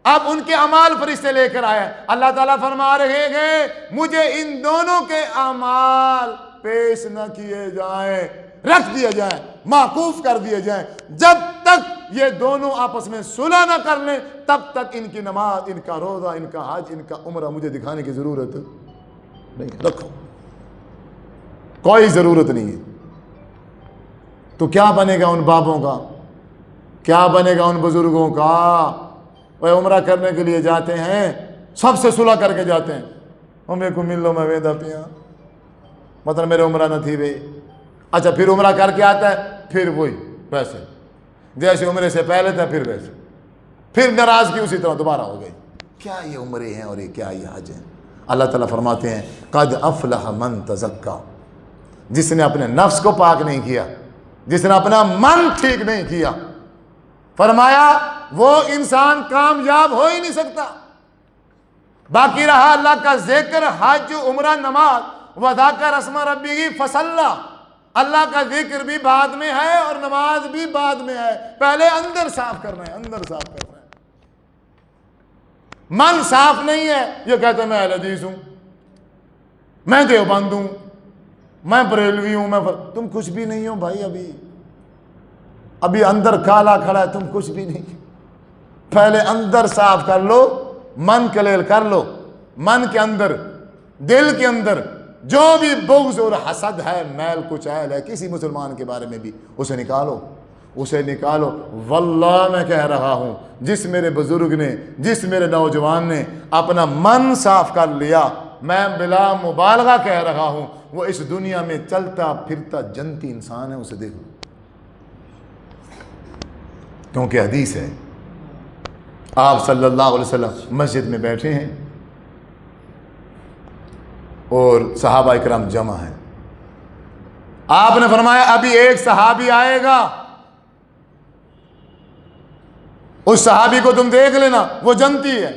اب ان کے اعمال فرشتے لے کر آئے، اللہ تعالیٰ فرما رہے ہیں مجھے ان دونوں کے اعمال پیش نہ کیے جائیں، رکھ دیے جائیں، موقوف کر دیے جائیں، جب تک یہ دونوں آپس میں صلح نہ کر لیں تب تک ان کی نماز، ان کا روزہ، ان کا حج، ان کا عمرہ مجھے دکھانے کی ضرورت نہیں، رکھو۔ کوئی ضرورت نہیں ہے۔ تو کیا بنے گا ان بابوں کا، کیا بنے گا ان بزرگوں کا؟ وہ عمرہ کرنے کے لیے جاتے ہیں، سب سے صلح کر کے جاتے ہیں، وہ میرے کو مل لو میں ویدا پیا، مطلب میرے عمرہ نہ تھی بھائی۔ اچھا پھر عمرہ کر کے آتا ہے، پھر وہی ویسے جیسے عمرے سے پہلے تھا، پھر ویسے، پھر ناراضگی اسی طرح دوبارہ ہو گئی۔ کیا یہ عمرے ہیں اور یہ کیا یہ حج ہیں؟ اللہ تعالیٰ فرماتے ہیں قد افلح من تزکا، جس نے اپنے نفس کو پاک نہیں کیا، جس نے اپنا من ٹھیک نہیں کیا، فرمایا وہ انسان کامیاب ہو ہی نہیں سکتا۔ باقی رہا اللہ کا ذکر، حج، عمرہ، نماز، وَذَكَرَ اسْمَ رَبِّهِ فَصَلَّى، اللہ کا ذکر بھی بعد میں ہے اور نماز بھی بعد میں ہے، پہلے اندر صاف کرنا ہے، اندر صاف کرنا ہے۔ من صاف نہیں ہے، یہ کہتے ہیں میں اہل حدیث ہوں، میں دیوبند ہوں، میں بریلوی ہوں، تم کچھ بھی نہیں ہو بھائی، ابھی اندر کالا کھڑا ہے، تم کچھ بھی نہیں۔ پہلے اندر صاف کر لو، من کلیل کر لو، من کے اندر، دل کے اندر جو بھی بغض اور حسد ہے، میل کچیل ہے کسی مسلمان کے بارے میں بھی، اسے نکالو، اسے نکالو۔ واللہ میں کہہ رہا ہوں، جس میرے بزرگ نے، جس میرے نوجوان نے اپنا من صاف کر لیا، میں بلا مبالغہ کہہ رہا ہوں، وہ اس دنیا میں چلتا پھرتا جنتی انسان ہے، اسے دیکھو، کیونکہ حدیث ہے، آپ صلی اللہ علیہ وسلم مسجد میں بیٹھے ہیں اور صحابہ اکرام جمع ہیں، آپ نے فرمایا ابھی ایک صحابی آئے گا، اس صحابی کو تم دیکھ لینا، وہ جنتی ہے۔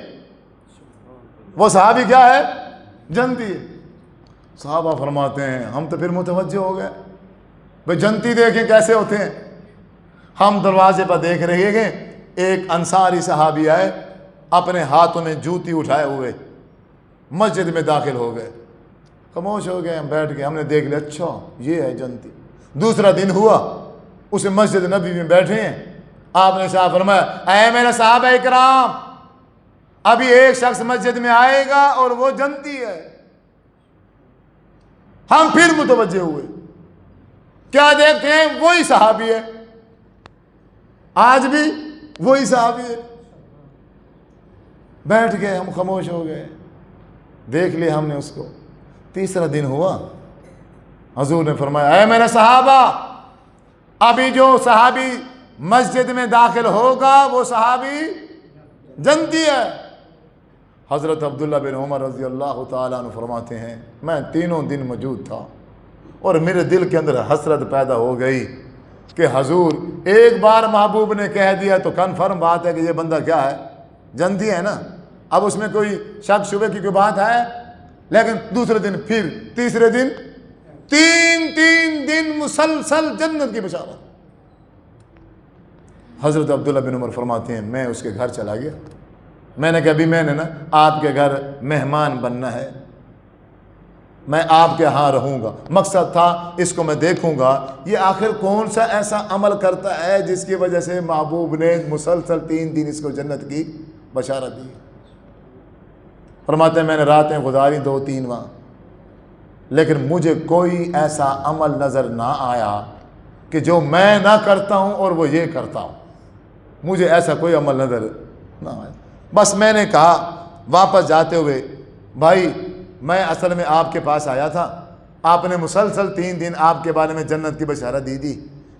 وہ صحابی کیا ہے؟ جنتی ہے۔ صحابہ فرماتے ہیں ہم تو پھر متوجہ ہو گئے، بھئی جنتی دیکھیں کیسے ہوتے ہیں۔ ہم دروازے پر دیکھ رہے ہیں، ایک انصاری صحابی آئے، اپنے ہاتھوں میں جوتی اٹھائے ہوئے مسجد میں داخل ہو گئے، خاموش ہو گئے، ہم بیٹھ گئے، ہم نے دیکھ لیا اچھا یہ ہے جنتی۔ دوسرا دن ہوا، اس مسجد نبی میں بیٹھے ہیں، آپ نے صاحب فرمایا اے میرے صحابہ اکرام، ابھی ایک شخص مسجد میں آئے گا اور وہ جنتی ہے۔ ہم پھر متوجہ ہوئے، کیا دیکھتے ہیں؟ وہی صحابی ہے، آج بھی وہی صحابی ہے۔ بیٹھ گئے، ہم خاموش ہو گئے، دیکھ لیا ہم نے اس کو۔ تیسرا دن ہوا، حضور نے فرمایا اے میرے صحابہ، ابھی جو صحابی مسجد میں داخل ہوگا وہ صحابی جنتی ہے۔ حضرت عبداللہ بن عمر رضی اللہ تعالیٰ عنہ فرماتے ہیں میں تینوں دن موجود تھا اور میرے دل کے اندر حسرت پیدا ہو گئی کہ حضور ایک بار محبوب نے کہہ دیا تو کنفرم بات ہے کہ یہ بندہ کیا ہے؟ جنتی ہے نا، اب اس میں کوئی شک شبے کی کوئی بات ہے؟ لیکن دوسرے دن پھر تیسرے دن تین دن مسلسل جنت کی بشارت۔ حضرت عبداللہ بن عمر فرماتے ہیں میں اس کے گھر چلا گیا، میں نے کہا ابھی میں نے نا آپ کے گھر مہمان بننا ہے، میں آپ کے ہاں رہوں گا، مقصد تھا اس کو میں دیکھوں گا یہ آخر کون سا ایسا عمل کرتا ہے جس کی وجہ سے محبوب نے مسلسل 3 دن اس کو جنت کی بشارت دی۔ فرماتے ہیں میں نے راتیں گزاری 2-3 وہاں، لیکن مجھے کوئی ایسا عمل نظر نہ آیا کہ جو میں نہ کرتا ہوں اور وہ یہ کرتا ہوں، مجھے ایسا کوئی عمل نظر نہ آیا۔ بس میں نے کہا واپس جاتے ہوئے بھائی میں اصل میں آپ کے پاس آیا تھا، آپ نے مسلسل 3 دن آپ کے بارے میں جنت کی بشارت دی،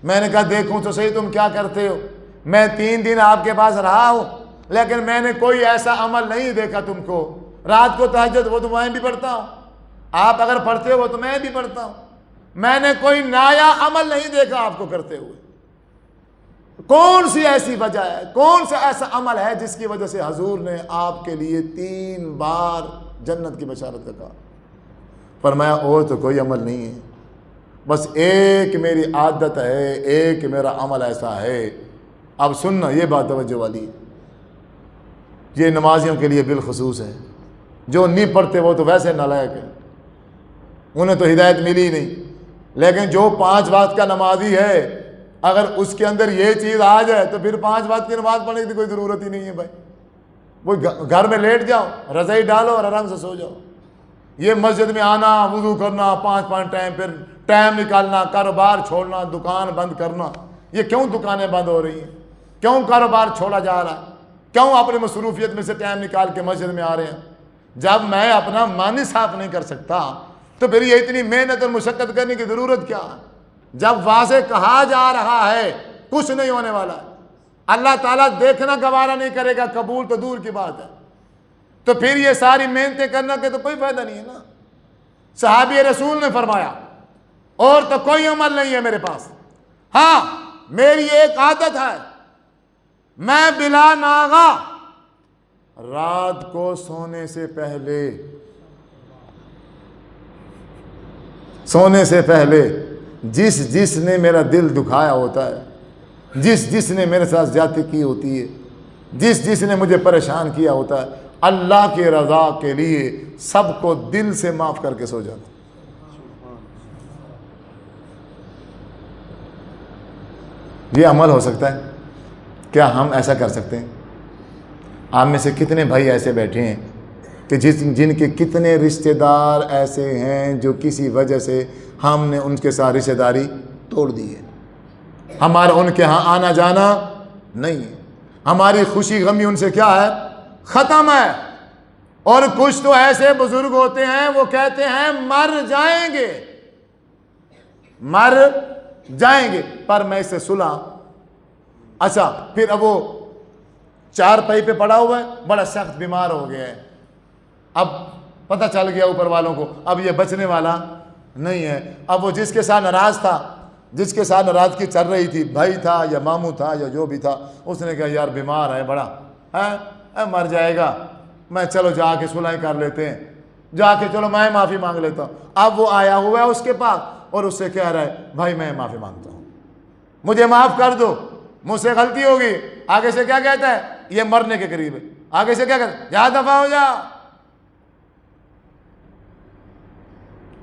میں نے کہا دیکھوں تو صحیح تم کیا کرتے ہو، میں 3 دن آپ کے پاس رہا ہوں لیکن میں نے کوئی ایسا عمل نہیں دیکھا تم کو، رات کو تہجد وہ تو میں بھی پڑھتا ہوں، آپ اگر پڑھتے ہو تو میں بھی پڑھتا ہوں، میں نے کوئی نایا عمل نہیں دیکھا آپ کو کرتے ہوئے۔ کون سی ایسی وجہ ہے، کون سا ایسا عمل ہے جس کی وجہ سے حضور نے آپ کے لیے 3 بار جنت کی بشارت کا کہا؟ فرمایا اور تو کوئی عمل نہیں ہے، بس ایک میری عادت ہے، ایک میرا عمل ایسا ہے۔ اب سننا یہ بات توجہ والی، یہ نمازیوں کے لیے بالخصوص ہے، جو نہیں پڑھتے وہ تو ویسے نالائق ہیں، انہیں تو ہدایت ملی ہی نہیں، لیکن جو 5 وقت کا نمازی ہے اگر اس کے اندر یہ چیز آ جائے تو پھر 5 وقت کی نماز پڑھنے کی کوئی ضرورت ہی نہیں ہے بھائی، وہ گھر میں لیٹ جاؤ، رضائی ڈالو اور آرام سے سو جاؤ۔ یہ مسجد میں آنا، وضو کرنا، 5 ٹائم پھر ٹائم نکالنا، کاروبار چھوڑنا، دکان بند کرنا. یہ کیوں دکانیں بند ہو رہی ہیں؟ کیوں کاروبار چھوڑا جا رہا ہے؟ کیوں اپنی مصروفیت میں سے ٹائم نکال کے مسجد میں آ رہے ہیں؟ جب میں اپنا من صاف نہیں کر سکتا تو پھر یہ اتنی محنت اور مشقت کرنے کی ضرورت کیا ہے؟ جب واضح کہا جا رہا ہے کچھ نہیں ہونے والا ہے، اللہ تعالیٰ دیکھنا گوارا نہیں کرے گا، قبول تو دور کی بات ہے، تو پھر یہ ساری محنتیں کرنا کے تو کوئی فائدہ نہیں ہے نا. صحابی رسول نے فرمایا اور تو کوئی عمل نہیں ہے میرے پاس، ہاں میری ایک عادت ہے، میں بلا ناغہ رات کو سونے سے پہلے جس نے میرا دل دکھایا ہوتا ہے، جس نے میرے ساتھ زیادتی کی ہوتی ہے، جس نے مجھے پریشان کیا ہوتا ہے، اللہ کی رضا کے لیے سب کو دل سے معاف کر کے سو جاتا. یہ عمل ہو سکتا ہے؟ کیا ہم ایسا کر سکتے ہیں؟ آپ میں سے کتنے بھائی ایسے بیٹھے ہیں کہ جن کے کتنے رشتہ دار ایسے ہیں جو کسی وجہ سے ہم نے ان کے ساتھ رشتہ داری توڑ دی ہے، ہمارا ان کے ہاں آنا جانا نہیں ہے، ہماری خوشی غمی ان سے کیا ہے؟ ختم ہے. اور کچھ تو ایسے بزرگ ہوتے ہیں وہ کہتے ہیں مر جائیں گے پر میں اس سے صلح. اچھا پھر اب وہ چار پائی پہ پڑا ہوا ہے، بڑا سخت بیمار ہو گیا ہے، اب پتہ چل گیا اوپر والوں کو اب یہ بچنے والا نہیں ہے. اب وہ جس کے ساتھ ناراض تھا، جس کے ساتھ ناراضگی چل رہی تھی، بھائی تھا یا ماموں تھا یا جو بھی تھا، اس نے کہا یار بیمار ہے بڑا ہے، مر جائے گا، میں چلو جا کے صلح کر لیتے ہیں، جا کے چلو میں معافی مانگ لیتا ہوں. اب وہ آیا ہوا ہے اس کے پاس اور اس سے کہہ رہا ہے بھائی میں معافی مانگتا ہوں، مجھے معاف کر دو، مجھ سے غلطی ہوگی. آگے سے کیا کہتا ہے؟ یہ مرنے کے قریب ہے. آگے سے کیا کہتا ہے؟ جا دفع ہو جا،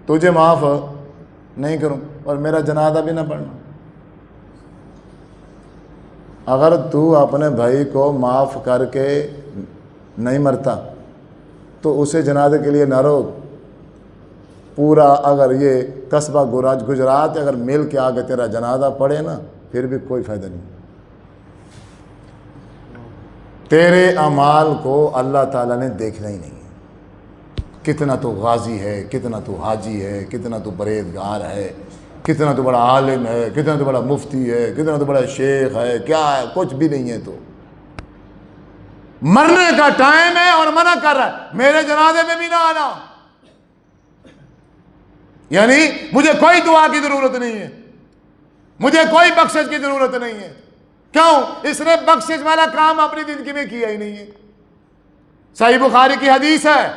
تجھے معاف نہیں کروں اور میرا جنازہ بھی نہ پڑھنا. اگر تو اپنے بھائی کو معاف کر کے نہیں مرتا تو اسے جنازے کے لیے نہ روک. پورا اگر یہ قصبہ گجرات اگر مل کے آگے تیرا جنازہ پڑے نا پھر بھی کوئی فائدہ نہیں. تیرے اعمال کو اللہ تعالیٰ نے دیکھنا ہی نہیں ہے. کتنا تو غازی ہے، کتنا تو حاجی ہے، کتنا تو پرہیزگار ہے، کتنا تو بڑا عالم ہے، کتنا تو بڑا مفتی ہے، کتنا تو بڑا شیخ ہے، کیا ہے؟ کچھ بھی نہیں ہے. تو مرنے کا ٹائم ہے اور منع کر رہا ہے میرے جنازے میں بھی نہ آنا، یعنی مجھے کوئی دعا کی ضرورت نہیں ہے، مجھے کوئی بخشش کی ضرورت نہیں ہے. کیوں؟ اس نے بخشش والا کام اپنی زندگی میں کیا ہی نہیں ہے. صحیح بخاری کی حدیث ہے،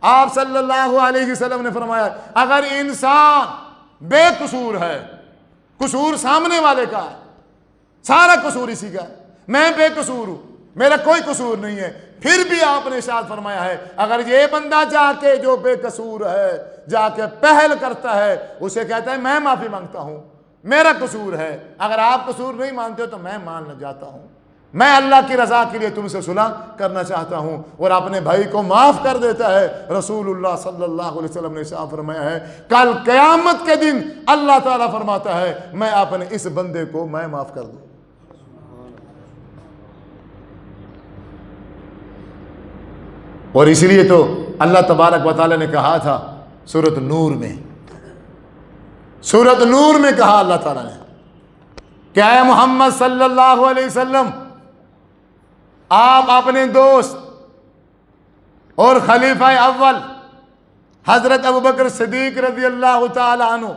آپ صلی اللہ علیہ وسلم نے فرمایا اگر انسان بے قصور ہے، قصور سامنے والے کا ہے، سارا قصور اسی کا ہے، میں بے قصور ہوں، میرا کوئی قصور نہیں ہے، پھر بھی آپ نے ارشاد فرمایا ہے اگر یہ بندہ جا کے جو بے قصور ہے جا کے پہل کرتا ہے، اسے کہتا ہے میں معافی مانگتا ہوں، میرا قصور ہے، اگر آپ قصور نہیں مانتے ہو تو میں مان جاتا ہوں، میں اللہ کی رضا کے لیے تم سے صلح کرنا چاہتا ہوں، اور اپنے بھائی کو معاف کر دیتا ہے. رسول اللہ صلی اللہ علیہ وسلم نے ارشاد فرمایا ہے کل قیامت کے دن اللہ تعالیٰ فرماتا ہے میں اپنے اس بندے کو میں معاف کر دوں. اور اس لیے تو اللہ تبارک و تعالیٰ نے کہا تھا سورۃ نور میں کہا اللہ تعالیٰ نے کہ اے محمد صلی اللہ علیہ وسلم آپ اپنے دوست اور خلیفہ اول حضرت ابوبکر صدیق رضی اللہ تعالی عنہ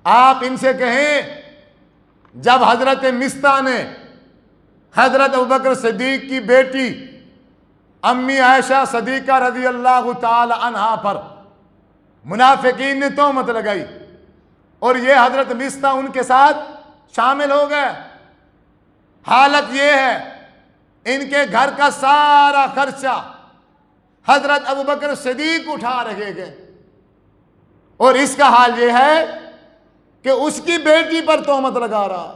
آپ ان سے کہیں جب حضرت مستہ نے حضرت ابوبکر صدیق کی بیٹی امی عائشہ صدیقہ رضی اللہ تعالی عنہا پر منافقین نے تہمت لگائی اور یہ حضرت مستہ ان کے ساتھ شامل ہو گئے، حالت یہ ہے ان کے گھر کا سارا خرچہ حضرت ابوبکر صدیق اٹھا رہے گے، اور اس کا حال یہ ہے کہ اس کی بیٹی پر تہمت لگا رہا.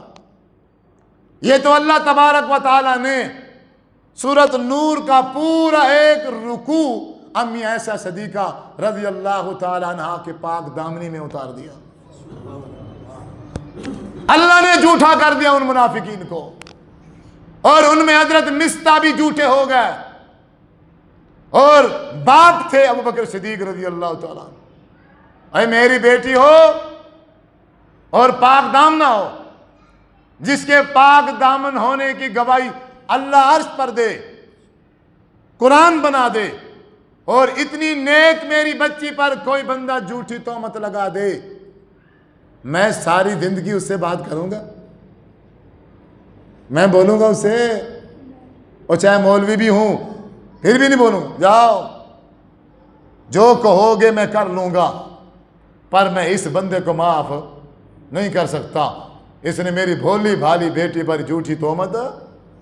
یہ تو اللہ تبارک و تعالی نے سورۃ نور کا پورا ایک رکوع امی عائشہ صدیقہ رضی اللہ تعالی عنہا کے پاک دامنی میں اتار دیا. اللہ نے جھوٹا کر دیا ان منافقین کو، اور ان میں حضرت مصطح بھی جھوٹے ہو گئے، اور باپ تھے ابو بکر صدیق رضی اللہ تعالیٰ عنہ۔ اے میری بیٹی ہو اور پاک دامنہ ہو، جس کے پاک دامن ہونے کی گواہی اللہ عرش پر دے، قرآن بنا دے، اور اتنی نیک میری بچی پر کوئی بندہ جھوٹی تہمت لگا دے، میں ساری زندگی اس سے بات کروں گا، میں بولوں گا اس سے، اور چاہے مولوی بھی ہوں پھر بھی نہیں بولوں، جاؤ جو کہو گے میں کر لوں گا، پر میں اس بندے کو معاف نہیں کر سکتا، اس نے میری بھولی بھالی بیٹی پر جھوٹی تہمت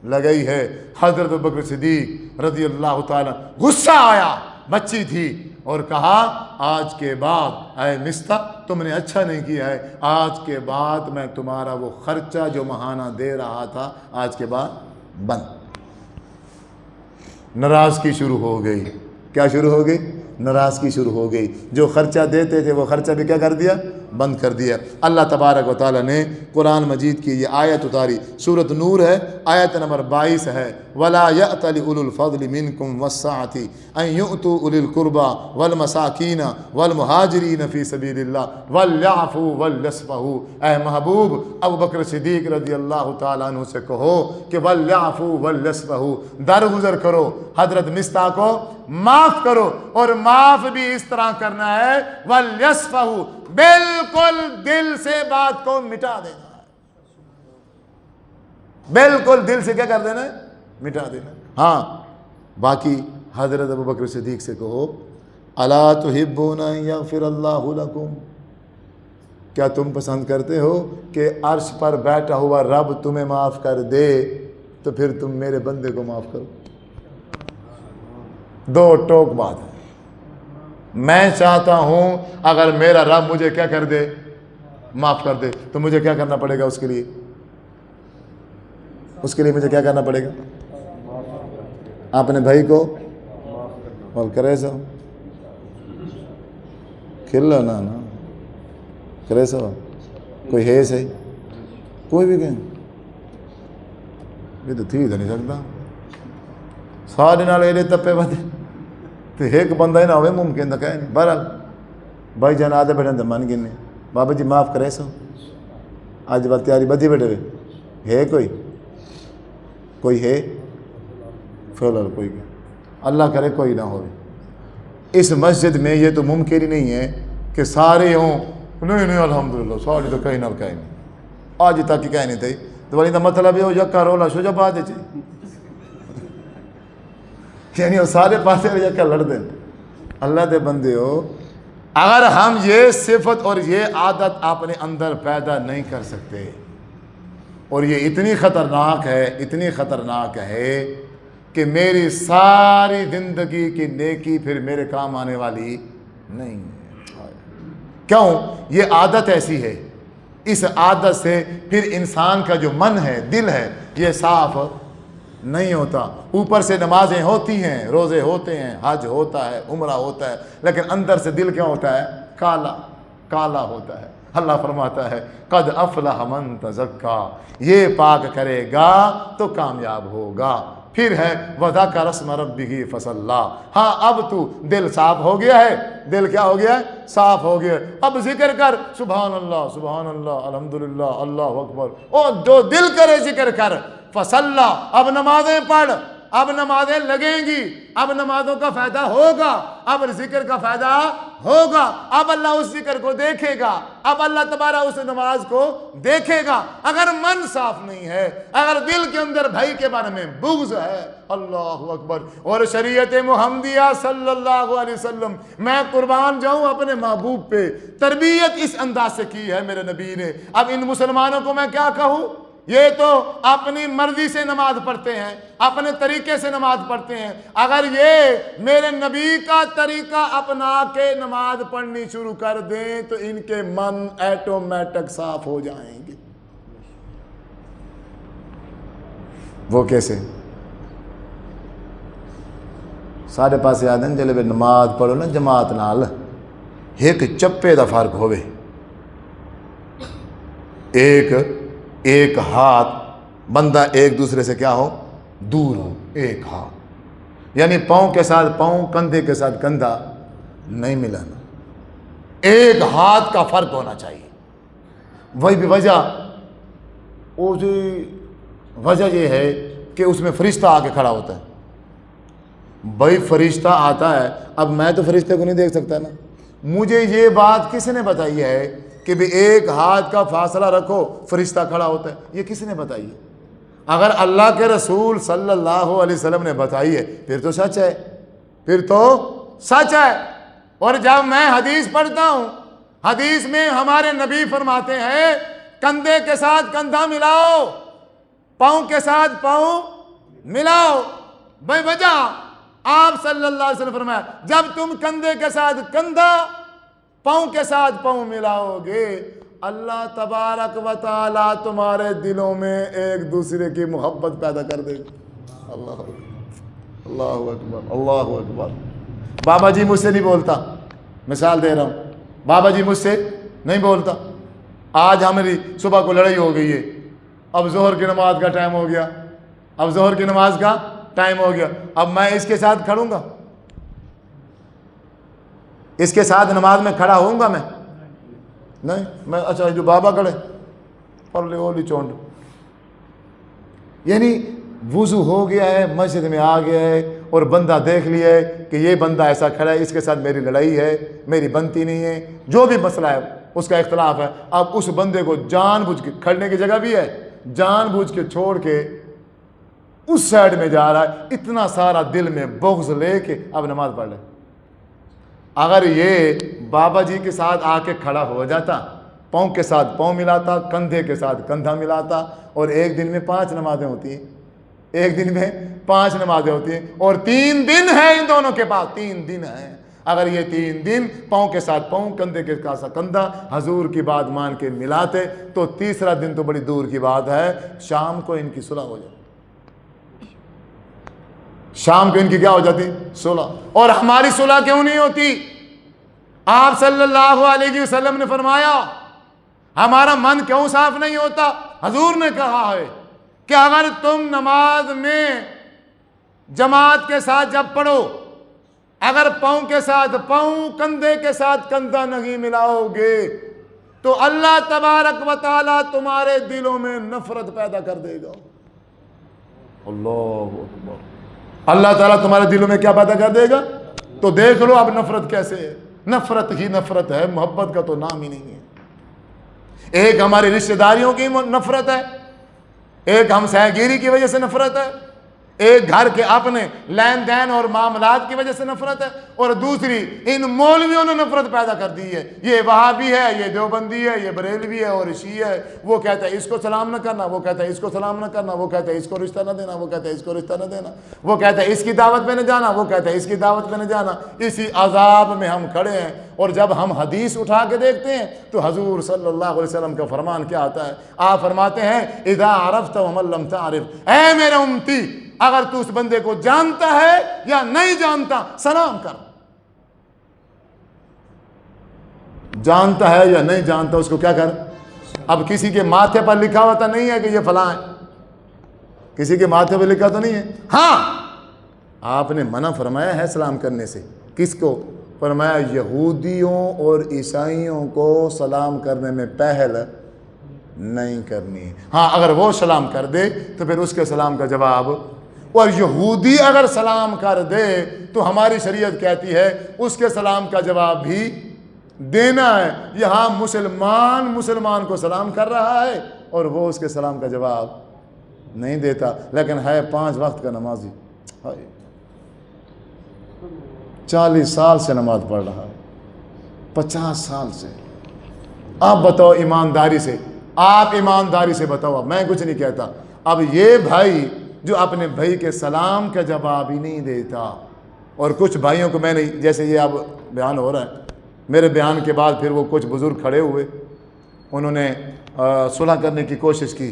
لگئی ہے۔ حضرت ابوبکر صدیق رضی اللہ تعالیٰ غصہ آیا، بچی تھی، اور کہا آج کے بعد اے مصطح تم نے اچھا نہیں کیا ہے، آج کے بعد میں تمہارا وہ خرچہ جو ماہانہ دے رہا تھا آج کے بعد بند۔ ناراضگی شروع ہو گئی، کیا شروع ہو گئی؟ ناراضگی شروع ہو گئی، جو خرچہ دیتے تھے وہ خرچہ بھی کیا کر دیا؟ بند کر دیا۔ اللہ تبارک و تعالیٰ نے قرآن مجید کی یہ آیت اتاری، سورۃ نور ہے، آیت نمبر 22 ہے، وَلَا يَأْتَلِ أُولُو الْفَضْلِ مِنْكُمْ وَالسَّعَةِ أَنْ يُؤْتُوا أُولِي الْقُرْبَى وَالْمَسَاكِينَ وَالْمُهَاجِرِينَ فِي سَبِيلِ اللَّهِ وَلْيَعْفُوا وَلْيَصْفَحُوا۔ اے محبوب ابو بکر صدیق رضی اللہ تعالیٰ عنہ سے کہو کہ وَلْيَعْفُوا وَلْيَصْفَحُوا، درگزر کرو، حضرت مصطح کو معاف کرو، اور معاف بھی اس طرح کرنا ہے وَلْيَصْفَحُوا، بالکل دل سے بات کو مٹا دینا ہے، بالکل دل سے کیا کر دینا ہے؟ مٹا دینا ہے۔ ہاں باقی حضرت ابو بکر صدیق سے کہو الا تحبون ان یغفر اللہ لکم، کیا تم پسند کرتے ہو کہ عرش پر بیٹھا ہوا رب تمہیں معاف کر دے، تو پھر تم میرے بندے کو معاف کرو۔ دو ٹوک بات ہے، میں چاہتا ہوں اگر میرا رب مجھے کیا کر دے؟ معاف کر دے، تو مجھے کیا کرنا پڑے گا؟ اس کے لیے مجھے کیا کرنا پڑے گا؟ اپنے بھائی کو بول کرے سو کھلو نا کرے سو، کوئی ہے صحیح، کوئی بھی کہیں یہ تو تھی نہیں سکتا، سارے نال ایڈے تپے بدے تو ایک بندہ ہی نہ ہوئے ممکن تو کہیں نہیں۔ بہرحال بھائی جان آدھے بیٹھے تو من گنے بابا جی معاف کرے سو، آج بات تیاری بدھی بیٹھے ہوئے ہے، کوئی ہے فی الحال کوئی کہ اللہ کرے کوئی نہ ہوئے۔ اس مسجد میں یہ تو ممکن ہی نہیں ہے کہ سارے ہوں نہیں الحمدللہ ساری تو کہیں نہ کہیں نہیں، آج تک ہی کہیں نہیں تھی، تو والی مطلب یہ ہو یکا رولا شو جب آدھے چاہیے، یعنی وہ سارے پاسے یکا لڑ دیں۔ اللہ دے بندے ہو، اگر ہم یہ صفت اور یہ عادت اپنے اندر پیدا نہیں کر سکتے، اور یہ اتنی خطرناک ہے کہ میری ساری زندگی کی نیکی پھر میرے کام آنے والی نہیں ہے۔ کیوں؟ یہ عادت ایسی ہے، اس عادت سے پھر انسان کا جو من ہے، دل ہے، یہ صاف نہیں ہوتا۔ اوپر سے نمازیں ہوتی ہیں، روزے ہوتے ہیں، حج ہوتا ہے، عمرہ ہوتا ہے، لیکن اندر سے دل کیا ہوتا ہے؟ کالا ہوتا ہے۔ اللہ فرماتا ہے قد افلح من تزکا، یہ پاک کرے گا تو کامیاب ہوگا۔ پھر ہے وذکر اسم ربہ فصلی، ہاں اب تو دل صاف ہو گیا ہے، دل کیا ہو گیا ہے؟ صاف ہو گیا ہے، اب ذکر کر سبحان اللہ الحمدللہ اللہ اکبر، اور جو دل کرے ذکر کر۔ فصلی، اب نمازیں پڑھ، اب نمازیں لگیں گی، اب نمازوں کا فائدہ ہوگا، اب ذکر کا فائدہ ہوگا، اب اللہ اس ذکر کو دیکھے گا، اب اللہ تبارک اس نماز کو دیکھے گا۔ اگر من صاف نہیں ہے، اگر دل کے اندر بھائی کے بارے میں بغض ہے، اللہ اکبر۔ اور شریعت محمدیہ صلی اللہ علیہ وسلم، میں قربان جاؤں اپنے محبوب پہ، تربیت اس انداز سے کی ہے میرے نبی نے۔ اب ان مسلمانوں کو میں کیا کہوں؟ یہ تو اپنی مرضی سے نماز پڑھتے ہیں، اپنے طریقے سے نماز پڑھتے ہیں۔ اگر یہ میرے نبی کا طریقہ اپنا کے نماز پڑھنی شروع کر دیں تو ان کے من ایٹومیٹک صاف ہو جائیں گے۔ وہ کیسے؟ سارے پاس یاد ہیں جلے نماز پڑھو نا جماعت نال، ایک چپے دا فرق ہوئے، ایک ہاتھ بندہ ایک دوسرے سے کیا ہو؟ دور ہو. ایک ہاتھ یعنی پاؤں کے ساتھ پاؤں، کندھے کے ساتھ کندھا نہیں ملانا. ایک ہاتھ کا فرق ہونا چاہیے. وہی بھی وجہ یہ ہے کہ اس میں فرشتہ آ کے کھڑا ہوتا ہے. بھائی فرشتہ آتا ہے، اب میں تو فرشتے کو نہیں دیکھ سکتا نا. مجھے یہ بات کس نے بتائی ہے کہ بھی ایک ہاتھ کا فاصلہ رکھو فرشتہ کھڑا ہوتا ہے؟ یہ کس نے بتائی ہے؟ اگر اللہ کے رسول صلی اللہ علیہ وسلم نے بتائی ہے پھر تو سچ ہے، پھر تو سچ ہے. اور جب میں حدیث پڑھتا ہوں، حدیث میں ہمارے نبی فرماتے ہیں کندھے کے ساتھ کندھا ملاؤ، پاؤں کے ساتھ پاؤں ملاؤ. بے وجہ آپ صلی اللہ علیہ وسلم فرمایا جب تم کندھے کے ساتھ کندھا، پاؤں کے ساتھ پاؤں ملاؤ گے، اللہ تبارک و تعالی تمہارے دلوں میں ایک دوسرے کی محبت پیدا کر دے گا. اللہ اکبر، اللہ اکبر، اللہ اکبر. بابا جی مجھ سے نہیں بولتا، مثال دے رہا ہوں، بابا جی مجھ سے نہیں بولتا. آج ہماری صبح کو لڑائی ہو گئی ہے، اب ظہر کی نماز کا ٹائم ہو گیا، اب ظہر کی نماز کا ٹائم ہو گیا، اب میں اس کے ساتھ کھڑوں گا؟ اس کے ساتھ نماز میں کھڑا ہوں گا میں؟ نہیں. میں اچھا جو بابا کھڑے پڑھ لے اولی چونڈ، یعنی وضو ہو گیا ہے، مسجد میں آ گیا ہے اور بندہ دیکھ لیا ہے کہ یہ بندہ ایسا کھڑا ہے، اس کے ساتھ میری لڑائی ہے، میری بنتی نہیں ہے، جو بھی مسئلہ ہے اس کا اختلاف ہے. اب اس بندے کو جان بوجھ کے، کھڑنے کی جگہ بھی ہے، جان بوجھ کے چھوڑ کے اس سائڈ میں جا رہا ہے، اتنا سارا دل میں بغض لے کے اب نماز پڑھ لے. اگر یہ بابا جی کے ساتھ آ کے کھڑا ہو جاتا، پاؤں کے ساتھ پاؤں ملاتا، کندھے کے ساتھ کندھا ملاتا، اور ایک دن میں 5 نمازیں ہوتی ہیں، ایک دن میں 5 نمازیں ہوتی ہیں، اور 3 دن ہیں ان دونوں کے پاس، 3 دن ہیں. اگر یہ 3 دن پاؤں کے ساتھ پاؤں، کندھے کے ساتھ کندھا حضور کی بات مان کے ملاتے تو تیسرا دن تو بڑی دور کی بات ہے، شام کو ان کی صلح ہو جاتی. شام کو ان کی کیا ہو جاتی؟ صلح. اور ہماری صلح کیوں نہیں ہوتی؟ آپ صلی اللہ علیہ وسلم نے فرمایا ہمارا من کیوں صاف نہیں ہوتا؟ حضور نے کہا ہے کہ اگر تم نماز میں جماعت کے ساتھ جب پڑھو، اگر پاؤں کے ساتھ پاؤں، کندھے کے ساتھ کندھا نہیں ملاؤ گے تو اللہ تبارک و تعالی تمہارے دلوں میں نفرت پیدا کر دے گا. اللہ اکبر. اللہ تعالیٰ تمہارے دلوں میں کیا پیدا کر دے گا؟ تو دیکھ لو اب نفرت کیسے ہے. نفرت ہی نفرت ہے، محبت کا تو نام ہی نہیں ہے. ایک ہماری رشتہ داریوں کی نفرت ہے، ایک ہم سہ گیری کی وجہ سے نفرت ہے، ایک گھر کے اپنے لین دین اور معاملات کی وجہ سے نفرت ہے، اور دوسری ان مولویوں نے نفرت پیدا کر دی ہے. یہ وہابی ہے، یہ دیوبندی ہے، یہ بریلوی ہے اور شیعہ ہے. وہ کہتا ہے اس کو سلام نہ کرنا، وہ کہتا ہے اس کو سلام نہ کرنا، وہ کہتا ہے اس کو رشتہ نہ دینا، وہ کہتا ہے اس کو رشتہ نہ دینا، وہ کہتا ہے اس کی دعوت پہ نہ جانا، وہ کہتا ہے اس کی دعوت پہ نہ جانا. اسی عذاب میں ہم کھڑے ہیں. اور جب ہم حدیث اٹھا کے دیکھتے ہیں تو حضور صلی اللہ علیہ وسلم کا فرمان کیا آتا ہے؟ آپ فرماتے ہیں اذا عرفت ومن لم تعرف، اے میرے امتی اگر تو اس بندے کو جانتا ہے یا نہیں جانتا سلام کر. جانتا ہے یا نہیں جانتا اس کو کیا کر. اب کسی کے ماتھے پر لکھا ہوتا نہیں ہے کہ یہ فلاں ہے، کسی کے ماتھے پر لکھا تو نہیں ہے. ہاں آپ نے منع فرمایا ہے سلام کرنے سے. کس کو؟ فرمایا یہودیوں اور عیسائیوں کو سلام کرنے میں پہل نہیں کرنی. ہاں اگر وہ سلام کر دے تو پھر اس کے سلام کا جواب، اور یہودی اگر سلام کر دے تو ہماری شریعت کہتی ہے اس کے سلام کا جواب بھی دینا ہے. یہاں مسلمان کو سلام کر رہا ہے اور وہ اس کے سلام کا جواب نہیں دیتا، لیکن ہے 5 وقت کا نمازی، 40 سال سے نماز پڑھ رہا ہے، 50 سال سے. آپ بتاؤ ایمانداری سے، آپ ایمانداری سے بتاؤ. میں کچھ نہیں کہتا. اب یہ بھائی جو اپنے بھائی کے سلام کا جواب ہی نہیں دیتا، اور کچھ بھائیوں کو میں نے، جیسے یہ اب بیان ہو رہا ہے، میرے بیان کے بعد پھر وہ کچھ بزرگ کھڑے ہوئے، انہوں نے صلح کرنے کی کوشش کی.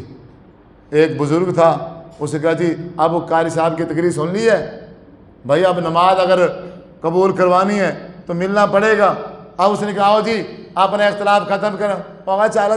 ایک بزرگ تھا، اس نے کہا جی اب وہ قاری صاحب کی تقریر سن لی ہے بھائی، اب نماز اگر قبول کروانی ہے تو ملنا پڑے گا. اب اس نے کہا آؤ جی اپنا اختلاف ختم کرو. چالا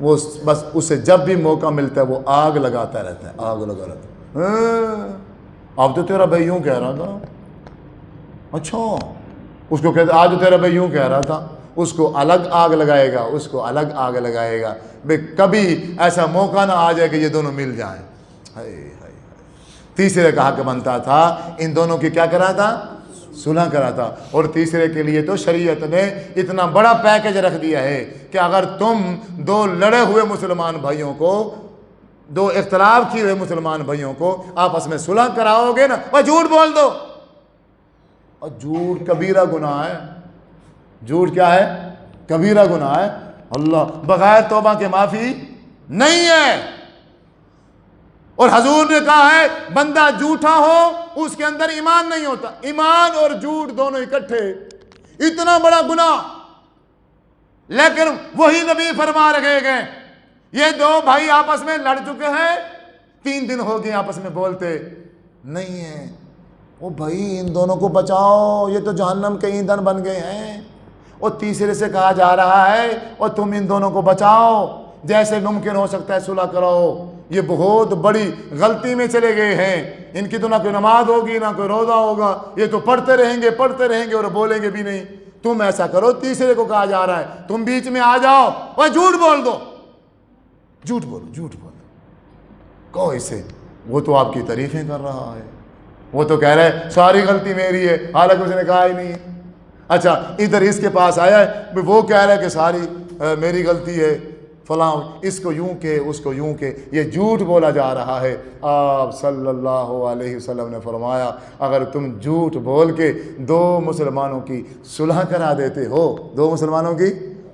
وہ بس اسے جب بھی موقع ملتا ہے وہ آگ لگاتا رہتا ہے، آگ لگا رہتا ہے۔ اب تو تیرا بھائی یوں کہہ رہا تھا، اچھا اس کو کہتے آج تو تیرا بھائی یوں کہہ رہا تھا، اس کو الگ آگ لگائے گا، اس کو الگ آگ لگائے گا، بے کبھی ایسا موقع نہ آ جائے کہ یہ دونوں مل جائیں۔ تیسرے کا حق بنتا تھا ان دونوں کی کیا کرا تھا؟ صلح کرا تھا۔ اور تیسرے کے لیے تو شریعت نے اتنا بڑا پیکج رکھ دیا ہے کہ اگر تم دو لڑے ہوئے مسلمان بھائیوں کو، دو اختلاف کیے ہوئے مسلمان بھائیوں کو آپس میں صلح کراؤ گے نا، وہ جھوٹ بول دو، اور جھوٹ کبیرہ گناہ ہے، جھوٹ کیا ہے؟ کبیرہ گناہ ہے، اللہ بغیر توبہ کے معافی نہیں ہے۔ اور حضور نے کہا ہے بندہ جھوٹا ہو اس کے اندر ایمان نہیں ہوتا، ایمان اور جھوٹ دونوں اکٹھے، اتنا بڑا گناہ، لیکن وہی نبی فرما رہے گئے یہ دو بھائی آپس میں لڑ چکے ہیں، 3 دن ہو گئے آپس میں بولتے نہیں ہیں، وہ بھائی ان دونوں کو بچاؤ، یہ تو جہنم کے ایندھن بن گئے ہیں۔ اور تیسرے سے کہا جا رہا ہے اور تم ان دونوں کو بچاؤ، جیسے ممکن ہو سکتا ہے صلح کرو۔ یہ بہت بڑی غلطی میں چلے گئے ہیں، ان کی تو نہ کوئی نماز ہوگی نہ کوئی روزہ ہوگا، یہ تو پڑھتے رہیں گے اور بولیں گے بھی نہیں۔ تم ایسا کرو، تیسرے کو کہا جا رہا ہے تم بیچ میں آ جاؤ اور جھوٹ بول دو، جھوٹ بولو کہو اسے، وہ تو آپ کی تعریفیں کر رہا ہے، وہ تو کہہ رہا ہے ساری غلطی میری ہے، حالانکہ اس نے کہا ہی نہیں ہے۔ اچھا ادھر اس کے پاس آیا ہے، وہ کہہ رہا ہے کہ ساری میری غلطی ہے، فلاں اس کو یوں کہ اس کو یوں کہ، یہ جھوٹ بولا جا رہا ہے۔ آپ صلی اللہ علیہ وسلم نے فرمایا اگر تم جھوٹ بول کے 2 مسلمانوں کی صلح کرا دیتے ہو، 2 مسلمانوں کی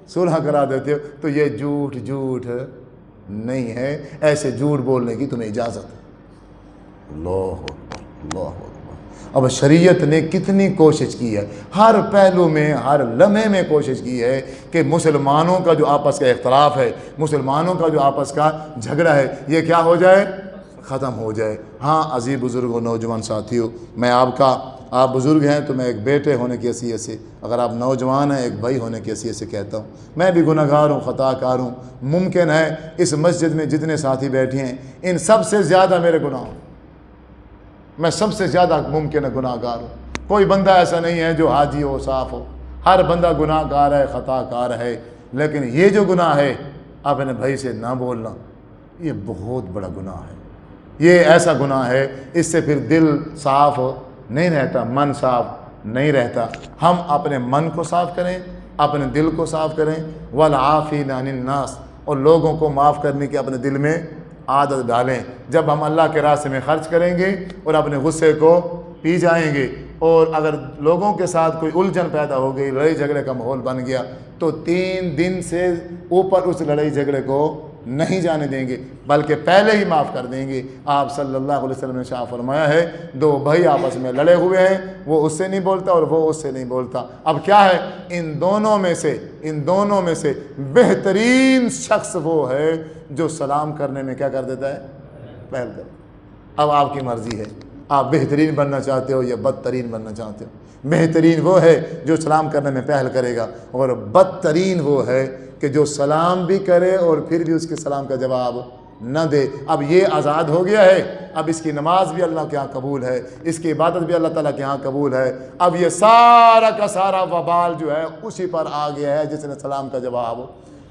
صلح کرا دیتے ہو، تو یہ جھوٹ نہیں ہے، ایسے جھوٹ بولنے کی تمہیں اجازت ہے۔ اللہ اکبر، اللہ اکبر۔ اب شریعت نے کتنی کوشش کی ہے، ہر پہلو میں، ہر لمحے میں کوشش کی ہے کہ مسلمانوں کا جو آپس کا اختلاف ہے، مسلمانوں کا جو آپس کا جھگڑا ہے، یہ کیا ہو جائے؟ ختم ہو جائے۔ ہاں عزیز بزرگوں، نوجوان ساتھیوں، میں آپ بزرگ ہیں تو میں ایک بیٹے ہونے کی حیثیت سے، اگر آپ نوجوان ہیں ایک بھائی ہونے کی حیثیت سے کہتا ہوں، میں بھی گناہ گار ہوں، خطا کار ہوں۔ ممکن ہے اس مسجد میں جتنے ساتھی بیٹھے ہیں ان سب سے زیادہ میرے گناہ ہوں، میں سب سے زیادہ ممکن ہے گناہ گار ہوں۔ کوئی بندہ ایسا نہیں ہے جو حاجی ہو، صاف ہو، ہر بندہ گناہ گار ہے، خطا کار ہے۔ لیکن یہ جو گناہ ہے اپنے بھائی سے نہ بولنا، یہ بہت بڑا گناہ ہے، یہ ایسا گناہ ہے، اس سے پھر دل صاف نہیں رہتا، من صاف نہیں رہتا۔ ہم اپنے من کو صاف کریں، اپنے دل کو صاف کریں، والعافین عن الناس، اور لوگوں کو معاف کرنے کی اپنے دل میں عادت ڈالیں۔ جب ہم اللہ کے راستے میں خرچ کریں گے اور اپنے غصے کو پی جائیں گے، اور اگر لوگوں کے ساتھ کوئی الجھن پیدا ہو گئی، لڑائی جھگڑے کا ماحول بن گیا، تو 3 دن سے اوپر اس لڑائی جھگڑے کو نہیں جانے دیں گے، بلکہ پہلے ہی معاف کر دیں گے۔ آپ صلی اللہ علیہ وسلم نے شاہ فرمایا ہے 2 بھائی آپس میں لڑے ہوئے ہیں، وہ اس سے نہیں بولتا اور وہ اس سے نہیں بولتا، اب کیا ہے، ان دونوں میں سے بہترین شخص وہ ہے جو سلام کرنے میں کیا کر دیتا ہے؟ پہل کر۔ اب آپ کی مرضی ہے، آپ بہترین بننا چاہتے ہو یا بدترین بننا چاہتے ہو۔ بہترین وہ ہے جو سلام کرنے میں پہل کرے گا، اور بدترین وہ ہے کہ جو سلام بھی کرے اور پھر بھی اس کے سلام کا جواب نہ دے۔ اب یہ آزاد ہو گیا ہے، اب اس کی نماز بھی اللہ کے ہاں قبول ہے، اس کی عبادت بھی اللہ تعالیٰ کے ہاں قبول ہے۔ اب یہ سارا کا سارا وبال جو ہے اسی پر آ گیا ہے جس نے سلام کا جواب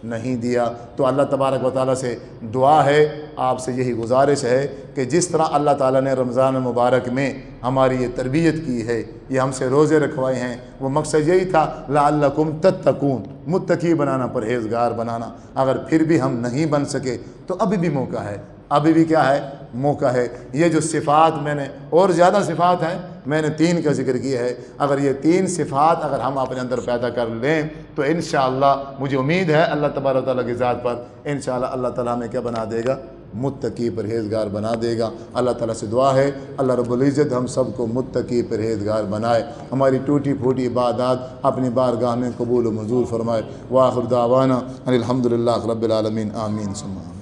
نہیں دیا۔ تو اللہ تبارک و تعالیٰ سے دعا ہے، آپ سے یہی گزارش ہے کہ جس طرح اللہ تعالیٰ نے رمضان مبارک میں ہماری یہ تربیت کی ہے، یہ ہم سے روزے رکھوائے ہیں، وہ مقصد یہی تھا لعلکم تتقون، متقی بنانا، پرہیزگار بنانا۔ اگر پھر بھی ہم نہیں بن سکے تو ابھی بھی موقع ہے، ابھی بھی کیا ہے؟ موقع ہے۔ یہ جو صفات میں نے، اور زیادہ صفات ہیں، میں نے 3 کا ذکر کیا ہے، اگر یہ 3 صفات اگر ہم اپنے اندر پیدا کر لیں تو انشاءاللہ مجھے امید ہے اللہ تبارک و تعالیٰ کی ذات پر انشاءاللہ اللہ تعالیٰ ہمیں کیا بنا دے گا؟ متقی پرہیزگار بنا دے گا۔ اللہ تعالیٰ سے دعا ہے اللہ رب العزت ہم سب کو متقی پرہیزگار بنائے، ہماری ٹوٹی پھوٹی عبادات اپنی بارگاہ میں قبول و منظور فرمائے۔ وآخر دعوانا ان الحمدللہ رب العالمین، آمین ثم آمین۔